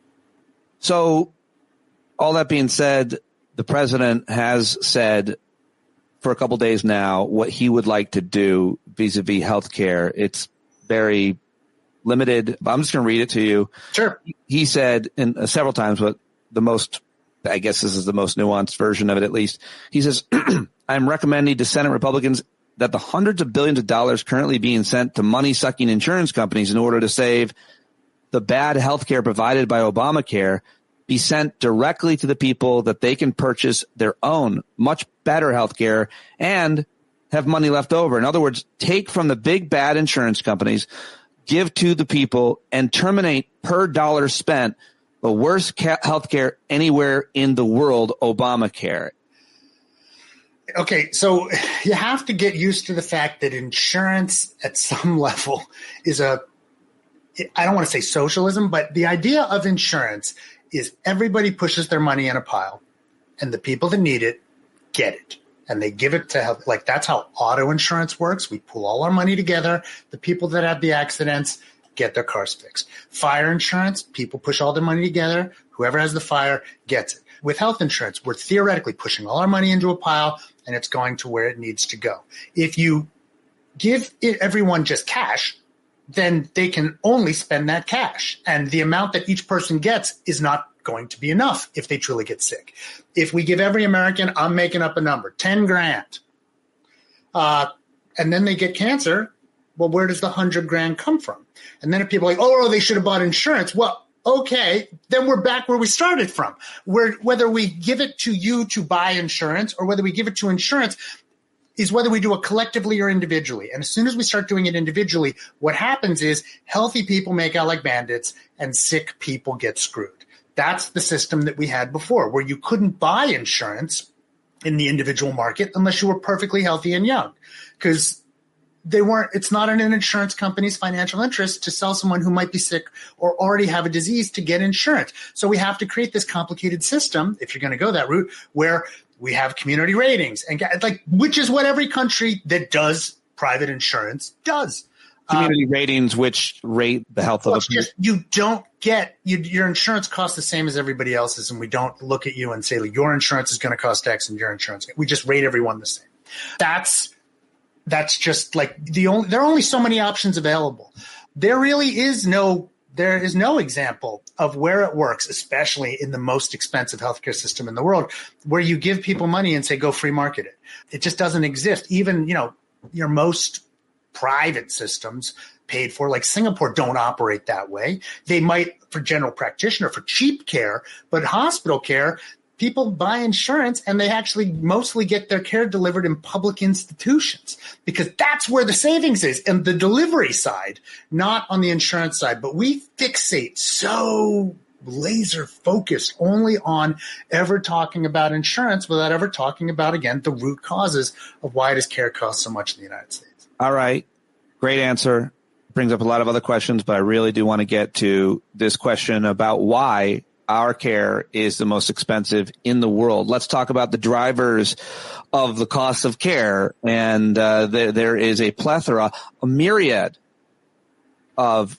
So all that being said, the president has said for a couple of days now what he would like to do vis-a-vis healthcare. It's very limited, but I'm just going to read it to you.
Sure.
He said several times, but the most, I guess this is the most nuanced version of it at least. He says, I'm recommending to Senate Republicans that the hundreds of billions of dollars currently being sent to money-sucking insurance companies in order to save the bad healthcare provided by Obamacare be sent directly to the people that they can purchase their own much better healthcare and have money left over. In other words, take from the big bad insurance companies, give to the people, and terminate per dollar spent the worst healthcare anywhere in the world, Obamacare.
Okay, so you have to get used to the fact that insurance at some level is I don't want to say socialism, but the idea of insurance is everybody pushes their money in a pile, and the people that need it get it, and they give it to health. Like that's how auto insurance works. We pool all our money together. The people that have the accidents get their cars fixed. Fire insurance, people push all their money together. Whoever has the fire gets it. With health insurance, we're theoretically pushing all our money into a pile, and it's going to where it needs to go. If you give everyone just cash, then they can only spend that cash. And the amount that each person gets is not going to be enough if they truly get sick. If we give every American, I'm making up a number, 10 grand, and then they get cancer, well, where does the 100 grand come from? And then if people are like, oh, they should have bought insurance. Well, okay, then we're back where we started from. Whether we give it to you to buy insurance or whether we give it to insurance is whether we do it collectively or individually. And as soon as we start doing it individually, what happens is healthy people make out like bandits and sick people get screwed. That's the system that we had before, where you couldn't buy insurance in the individual market unless you were perfectly healthy and young, because it's not in an insurance company's financial interest to sell someone who might be sick or already have a disease to get insurance. So we have to create this complicated system, if you're going to go that route, where we have community ratings, and which is what every country that does private insurance does.
Community ratings, which rate the health of a people.
You don't get your insurance costs the same as everybody else's, and we don't look at you and say like, your insurance is going to cost X and your insurance. We just rate everyone the same. That's just like there are only so many options available. There is no example of where it works, especially in the most expensive healthcare system in the world, where you give people money and say, go free market it. It just doesn't exist. Even, your most private systems paid for, like Singapore, don't operate that way. They might for general practitioner, for cheap care, but hospital care, people buy insurance and they actually mostly get their care delivered in public institutions because that's where the savings is, and the delivery side, not on the insurance side. But we fixate so laser focused only on ever talking about insurance without ever talking about, again, the root causes of why does care cost so much in the United States.
All right. Great answer. Brings up a lot of other questions, but I really do want to get to this question about why our care is the most expensive in the world. Let's talk about the drivers of the cost of care. And there is a plethora, a myriad of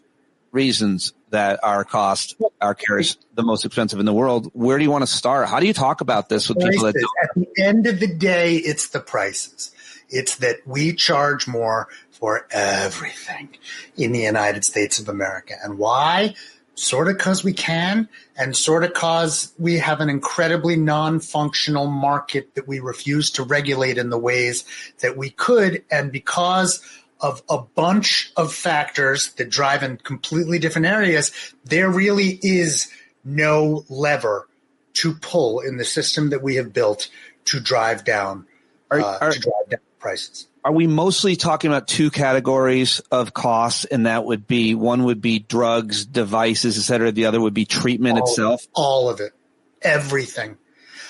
reasons that our care is the most expensive in the world. Where do you want to start? How do you talk about this with people that don't?
At the end of the day, it's the prices. It's that we charge more for everything in the United States of America. And why? Sort of because we can, and sort of because we have an incredibly non-functional market that we refuse to regulate in the ways that we could. And because of a bunch of factors that drive in completely different areas, there really is no lever to pull in the system that we have built to drive down
prices.
Are we mostly talking about two categories of costs, and that would be, one would be drugs, devices, et cetera. The other would be treatment itself?
All of it. Everything.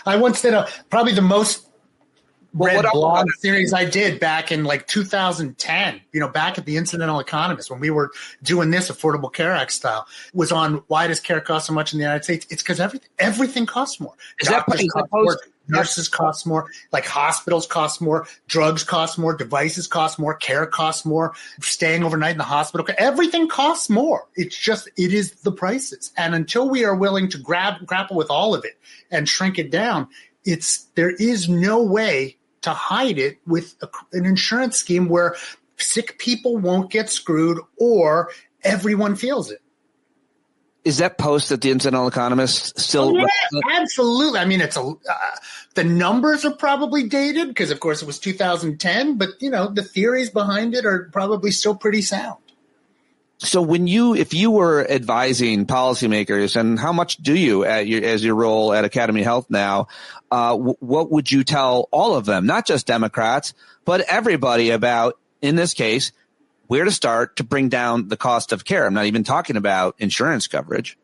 I once did probably the most read blog series I did back in like 2010, back at the Incidental Economist when we were doing this Affordable Care Act style, was on why does care cost so much in the United States? It's because everything costs more. Doctors cost more, nurses cost more, like hospitals cost more, drugs cost more, devices cost more, care costs more, staying overnight in the hospital. Everything costs more. It is the prices. And until we are willing to grapple with all of it and shrink it down, there is no way to hide it with an insurance scheme where sick people won't get screwed or everyone feels it.
Is that post at the Incidental Economist still?
Yeah, absolutely. I mean, the numbers are probably dated because, of course, it was 2010, but, the theories behind it are probably still pretty sound.
So if you were advising policymakers, and how much do you as your role at AcademyHealth now, what would you tell all of them, not just Democrats, but everybody about, in this case, where to start to bring down the cost of care? I'm not even talking about insurance coverage.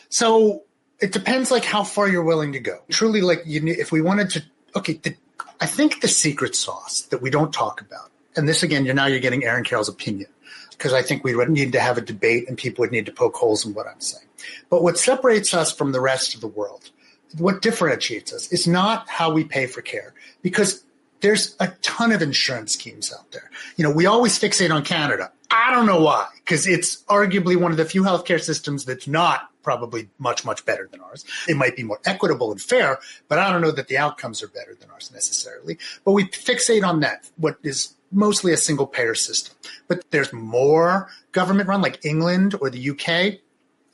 So it depends how far you're willing to go. Truly, if we wanted to, I think the secret sauce that we don't talk about, and this again, you're getting Aaron Carroll's opinion, because I think we would need to have a debate and people would need to poke holes in what I'm saying. But what separates us from the rest of the world, what differentiates us, is not how we pay for care, because there's a ton of insurance schemes out there. We always fixate on Canada. I don't know why, because it's arguably one of the few healthcare systems that's not probably much, much better than ours. It might be more equitable and fair, but I don't know that the outcomes are better than ours necessarily. But we fixate on that, what is mostly a single payer system. But there's more government run, like England or the UK,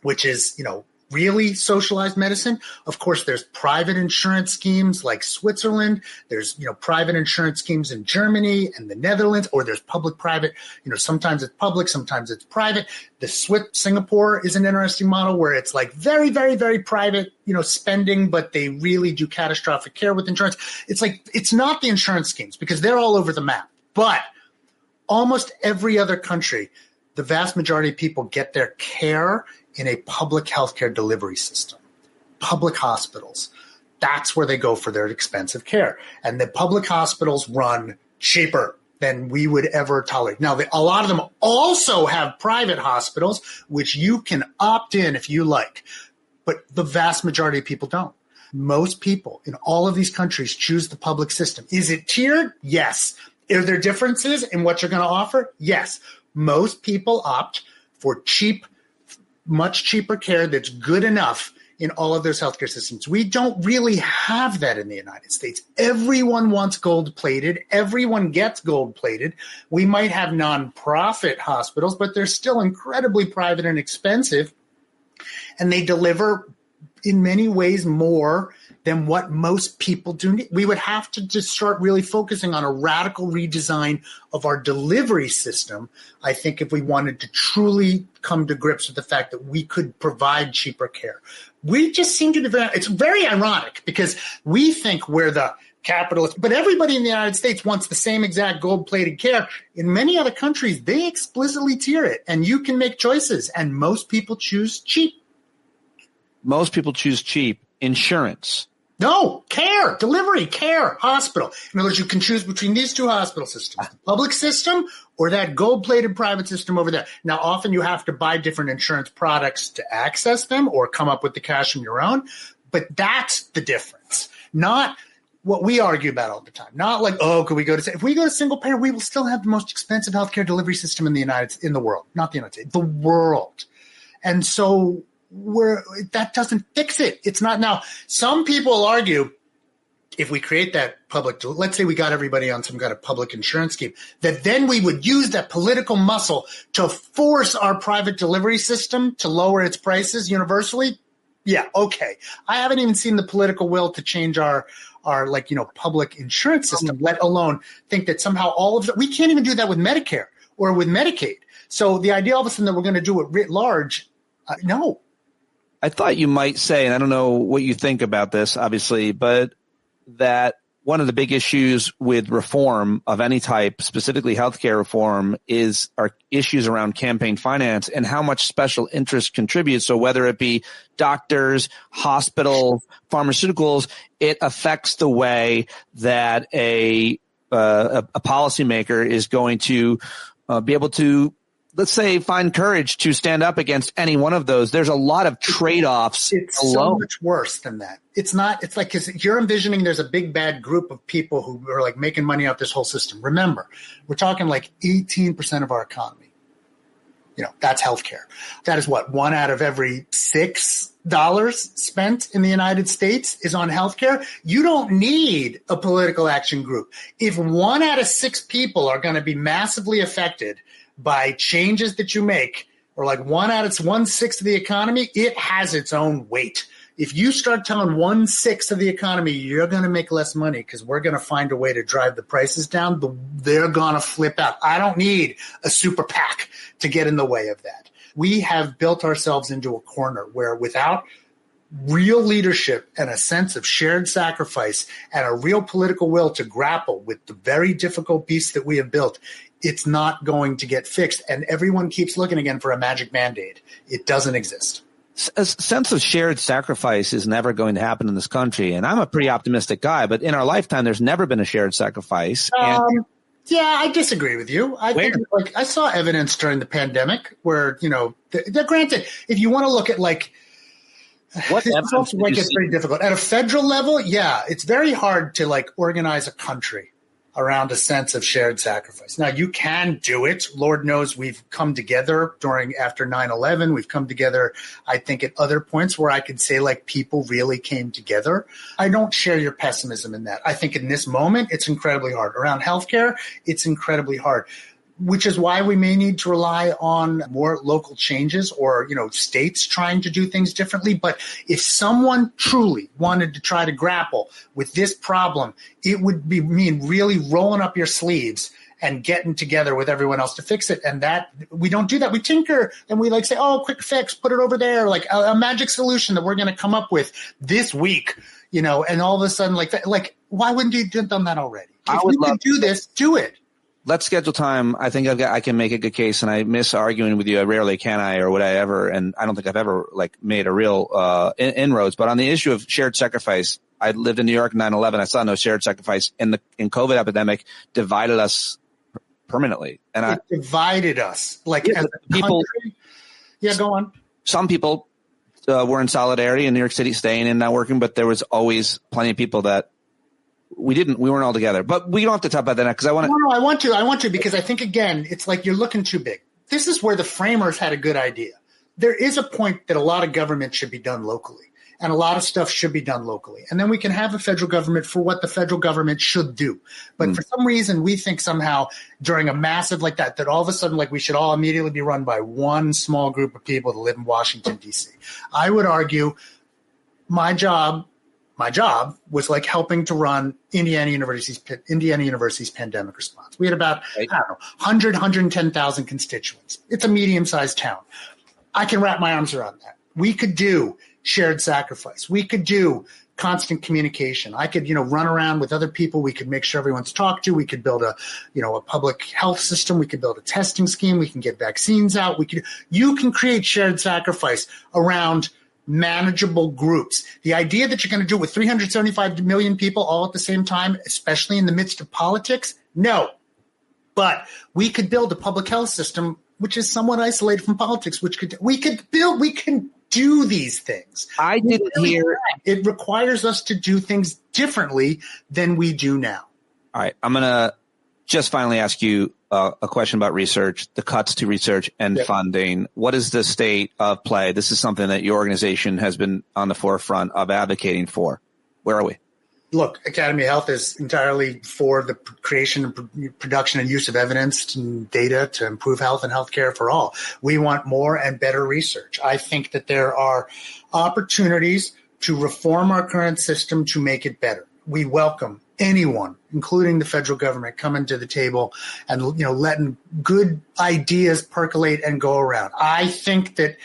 which is, really socialized medicine. Of course, there's private insurance schemes like Switzerland. There's, private insurance schemes in Germany and the Netherlands, or there's public-private. Sometimes it's public, sometimes it's private. Singapore is an interesting model where it's like very, very, very private, spending, but they really do catastrophic care with insurance. It's not the insurance schemes because they're all over the map. But almost every other country, the vast majority of people get their care in a public healthcare delivery system, public hospitals. That's where they go for their expensive care. And the public hospitals run cheaper than we would ever tolerate. Now, a lot of them also have private hospitals, which you can opt in if you like, but the vast majority of people don't. Most people in all of these countries choose the public system. Is it tiered? Yes. Are there differences in what you're going to offer? Yes. Most people opt for cheap, much cheaper care that's good enough in all of those healthcare systems. We don't really have that in the United States. Everyone wants gold-plated. Everyone gets gold-plated. We might have nonprofit hospitals, but they're still incredibly private and expensive, and they deliver in many ways more than what most people do. We would have to just start really focusing on a radical redesign of our delivery system, I think, if we wanted to truly come to grips with the fact that we could provide cheaper care. We just seem to be it's very ironic because we think we're the capitalists, but everybody in the United States wants the same exact gold-plated care. In many other countries, they explicitly tier it, and you can make choices, and most people choose cheap.
Most people choose cheap. Insurance.
No, care, delivery, care, hospital. In other words, you can choose between these two hospital systems, the public system or that gold-plated private system over there. Now, often you have to buy different insurance products to access them or come up with the cash on your own, but that's the difference. Not what we argue about all the time. Not like, could we go to – if we go to single payer, we will still have the most expensive healthcare delivery system in the world, not the United States, the world. And so – that doesn't fix it. It's not. Now, some people argue if we create that public, let's say we got everybody on some kind of public insurance scheme, that then we would use that political muscle to force our private delivery system to lower its prices universally. Yeah, okay. I haven't even seen the political will to change our public insurance system, let alone think that somehow all of that, we can't even do that with Medicare or with Medicaid. So the idea all of a sudden that we're going to do it writ large, no.
I thought you might say, and I don't know what you think about this, obviously, but that one of the big issues with reform of any type, specifically healthcare reform, are issues around campaign finance and how much special interest contributes. So whether it be doctors, hospitals, pharmaceuticals, it affects the way that a policymaker is going to be able to, let's say, find courage to stand up against any one of those. There's a lot of trade-offs.
It's so much worse than that. It's like, because you're envisioning there's a big bad group of people who are like making money off this whole system. Remember, we're talking like 18% of our economy. That's healthcare. That is what? 1 out of every $6 spent in the United States is on healthcare. You don't need a political action group. If 1 out of 6 people are going to be massively affected by changes that you make, or like 1/6 of the economy, it has its own weight. If you start telling 1/6 of the economy you're going to make less money because we're going to find a way to drive the prices down, they're going to flip out. I don't need a super PAC to get in the way of that. We have built ourselves into a corner where without real leadership and a sense of shared sacrifice and a real political will to grapple with the very difficult beast that we have built, it's not going to get fixed. And everyone keeps looking again for a magic Band-Aid. It doesn't exist.
A sense of shared sacrifice is never going to happen in this country. And I'm a pretty optimistic guy, but in our lifetime, there's never been a shared sacrifice.
Yeah, I disagray with you. I think I saw evidence during the pandemic where, granted, if you want to look at it's also gets very difficult. At a federal level, yeah, it's very hard to organize a country around a sense of shared sacrifice. Now, you can do it. Lord knows we've come together after 9/11. We've come together, I think, at other points where I could say people really came together. I don't share your pessimism in that. I think in this moment, it's incredibly hard. Around healthcare, it's incredibly hard, which is why we may need to rely on more local changes or, states trying to do things differently. But if someone truly wanted to try to grapple with this problem, it would mean really rolling up your sleeves and getting together with everyone else to fix it. And that we don't do that. We tinker and we say, oh, quick fix, put it over there, a magic solution that we're going to come up with this week, and all of a sudden why wouldn't you have done that already? If you can do this, do it.
Let's schedule time. I think I can make a good case, and I miss arguing with you. I rarely can or would I ever, and I don't think I've ever made a real inroads. But on the issue of shared sacrifice, I lived in New York in 9/11. I saw no shared sacrifice, and the COVID epidemic divided us permanently. And
it divided us as a
people.
Country. Yeah, go on.
Some people were in solidarity in New York City, staying and not working, but there was always plenty of people that. We weren't all together, but we don't have to talk about that now because I want to.
No, I want to because I think, again, it's you're looking too big. This is where the framers had a good idea. There is a point that a lot of government should be done locally and a lot of stuff should be done locally. And then we can have a federal government for what the federal government should do. But for some reason, we think somehow during a massive like that all of a sudden, we should all immediately be run by one small group of people that live in Washington, D.C. I would argue my job was helping to run Indiana University's pandemic response. We had about, 110,000 constituents. It's a medium-sized town. I can wrap my arms around that. We could do shared sacrifice. We could do constant communication. I could, run around with other people. We could make sure everyone's talked to. We could build a public health system. We could build a testing scheme. We can get vaccines out. You can create shared sacrifice around manageable groups. The idea that you're going to do it with 375 million people all at the same time, especially in the midst of politics, no. But we could build a public health system which is somewhat isolated from politics, we can do these things.
I didn't hear.
It requires us to do things differently than we do now.
All right. I'm going to just finally ask you a question about research, the cuts to research and funding. What is the state of play? This is something that your organization has been on the forefront of advocating for. Where are we?
Look, AcademyHealth is entirely for the creation and production and use of evidence and data to improve health and healthcare for all. We want more and better research. I think that there are opportunities to reform our current system to make it better. We welcome anyone, including the federal government, coming to the table and, letting good ideas percolate and go around. I think that,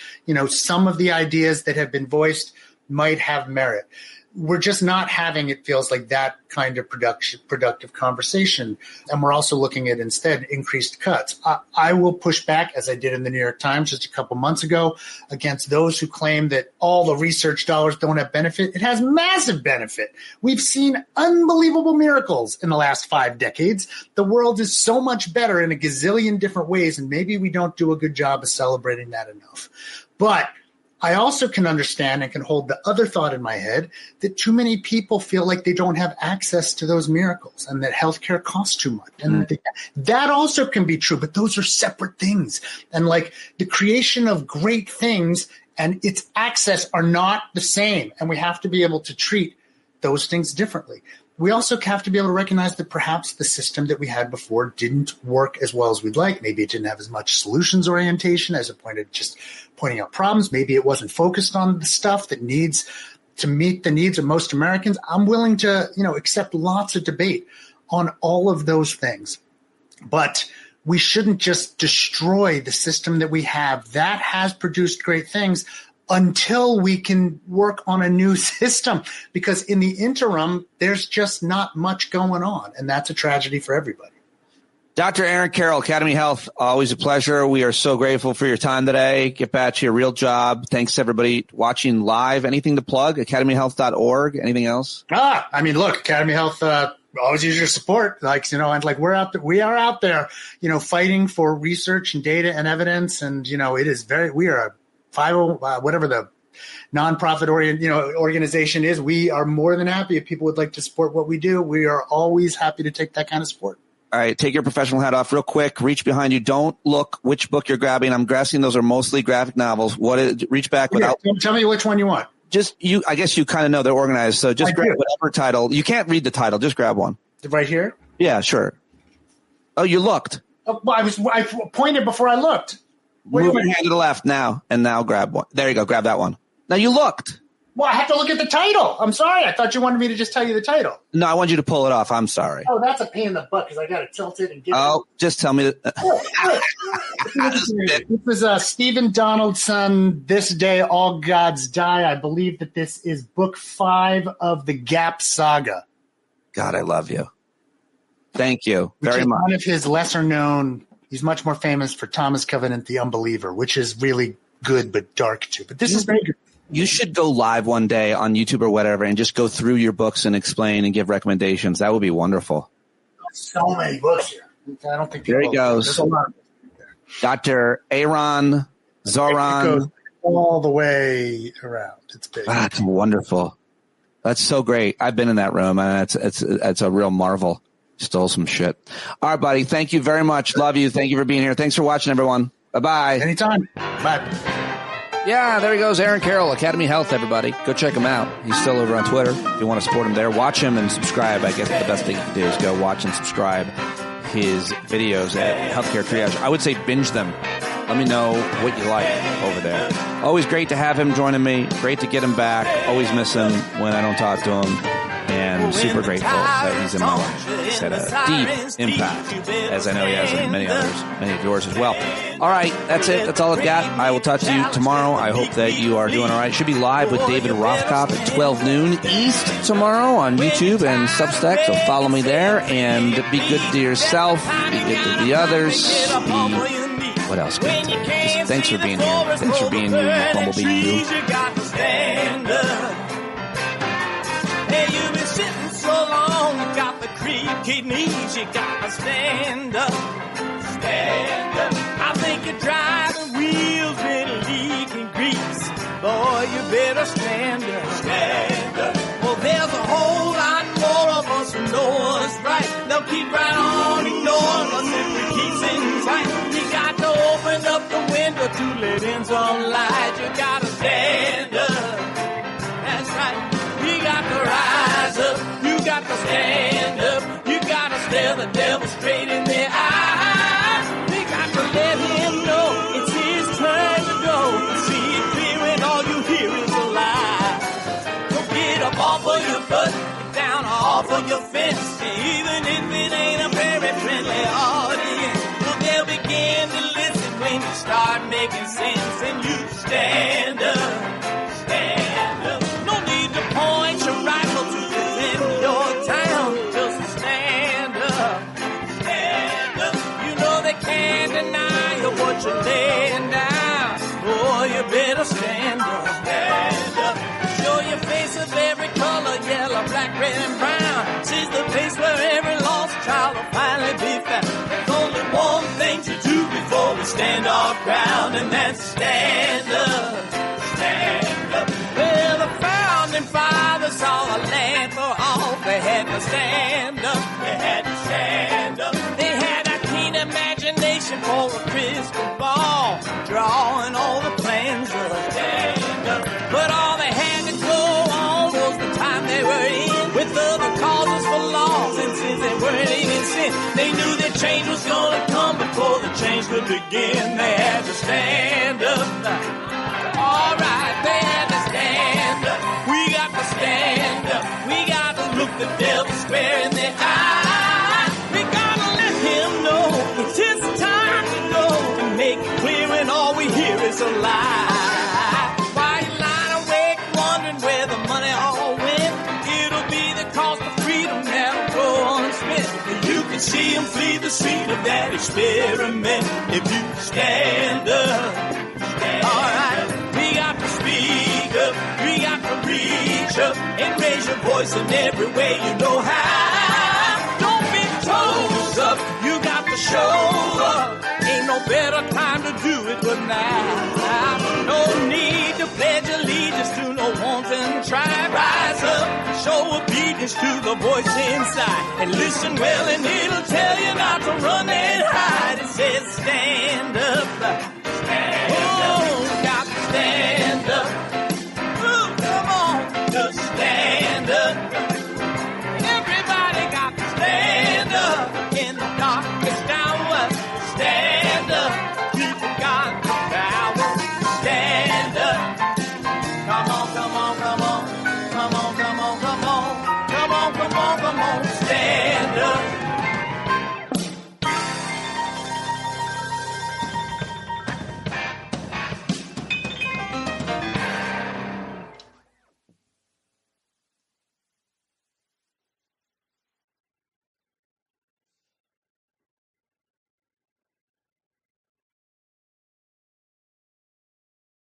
some of the ideas that have been voiced might have merit. We're just not having, it feels like, that kind of productive conversation. And we're also looking at instead increased cuts. I will push back, as I did in the New York Times just a couple months ago, against those who claim that all the research dollars don't have benefit. It has massive benefit. We've seen unbelievable miracles in the last 5 decades. The world is so much better in a gazillion different ways, and maybe we don't do a good job of celebrating that enough. But I also can understand and can hold the other thought in my head that too many people feel like they don't have access to those miracles and that healthcare costs too much. And that also can be true, but those are separate things. And like the creation of great things and its access are not the same. And we have to be able to treat those things differently. We also have to be able to recognize that perhaps the system that we had before didn't work as well as we'd like. Maybe it didn't have as much solutions orientation as opposed to just pointing out problems. Maybe it wasn't focused on the stuff that needs to meet the needs of most Americans. I'm willing to, accept lots of debate on all of those things. But we shouldn't just destroy the system that we have that has produced great things until we can work on a new system, because in the interim, there's just not much going on, and that's a tragedy for everybody.
Dr. Aaron Carroll, Academy Health, always a pleasure. We are so grateful for your time today. Get back to your real job. Thanks, everybody watching live. Anything to plug? AcademyHealth.org. Anything else?
Look, Academy Health, always use your support. We are out there, fighting for research and data and evidence. And, we are a 50, whatever the nonprofit organization is. We are more than happy if people would like to support what we do. We are always happy to take that kind of support.
All right, take your professional hat off real quick. Reach behind you. Don't look which book you're grabbing. I'm guessing those are mostly graphic novels. Reach back without.
Tell me which one you want.
I guess you kind of know they're organized. So just grab whatever title. You can't read the title. Just grab one.
Right here?
Yeah, sure. Oh, you looked.
I pointed before I looked.
Move your hand to the left now, and now grab one. There you go. Grab that one. Now you looked.
Well, I have to look at the title. I'm sorry. I thought you wanted me to just tell you the title.
No, I want you to pull it off. I'm sorry.
Oh, that's a pain in the butt because I got to tilt it and get it.
Just tell me.
This is Stephen Donaldson, This Day All Gods Die. I believe that this is book 5 of the Gap Saga.
God, I love you. Thank you very much.
One of his lesser known, he's much more famous for Thomas Covenant the Unbeliever, which is really good but dark too. But this is very good.
You should go live one day on YouTube or whatever and just go through your books and explain and give recommendations. That would be wonderful.
So many books here. I don't think
there he goes.
There's a lot of books there.
Dr. Aaron Zoran.
It goes all the way around. It's big.
That's wonderful. That's so great. I've been in that room, and it's a real marvel. Stole some shit. All right, buddy. Thank you very much. Love you. Thank you for being here. Thanks for watching, everyone. Bye-bye.
Anytime. Bye.
Yeah, there he goes, Aaron Carroll, Academy Health, everybody. Go check him out. He's still over on Twitter. If you want to support him there, watch him and subscribe. I guess the best thing you can do is go watch and subscribe his videos at Healthcare Triage. I would say binge them. Let me know what you like over there. Always great to have him joining me. Great to get him back. Always miss him when I don't talk to him. And super grateful that he's in my life. He's had a deep impact, as I know he has in many of yours as well. All right, that's it. That's all I've got. I will talk to you tomorrow. I hope that you are doing all right. Should be live with David Rothkopf at 12 noon East tomorrow on YouTube and Substack, so follow me there. And be good to yourself. Be good to the others. What else can I tell you? Just thanks for being here. Thanks for being you, Bumblebee. You.
Hey, you've been sitting so long, you got the creaky knees, you gotta stand up, stand up. I think you're driving wheels with leaking grease. Boy, you better stand up, stand up. Well, there's a whole lot more of us who know what's right. They'll keep right on ignoring us if we keep sitting tight. You got to open up the window to let in some light. You gotta stand up, that's right. You got to rise up, you got to stand up, you got to stare the devil straight in the eye. You got to let him know it's his turn to go. See it clear when all you hear is a lie. So get up off of your butt, down off of your fence. Even if it ain't a very friendly audience, well, they'll begin to listen when you start making sense. And you stand up, stand up. you're laying down. Oh, you better stand up. Stand up. Show your face of every color, yellow, black, red, and brown. This is the place where every lost child will finally be found. There's only one thing to do before we stand our ground, and that's stand up. Stand up. Well, the founding fathers saw a land for all. They had to stand up. They had to stand up. They had a keen imagination for a crystal ball, drawing all the plans of a stand up. But all they had to go on was the time they were in, with other causes for laws, and since they weren't even sin, they knew that change was gonna come before the change could begin. They had to stand up. All right, they had to stand up. We got to stand up. We got to look the devil square in the eye. We gotta let him know it's his time to go, and make it clear when all we hear is a lie. Why you lying awake wondering where the money all went? It'll be the cost of freedom that'll go unspent. You can see him flee the scene of that experiment if you stand up. All right, we got to speak up. We got to reach up and raise your voice in every way you know how. Don't be toes up. You got to show up. Ain't no better time to do it but now. No need to pledge allegiance to no wanton tribe. Rise up, show obedience to the voice inside, and listen well, and it'll tell you not to run and hide. It says stand up.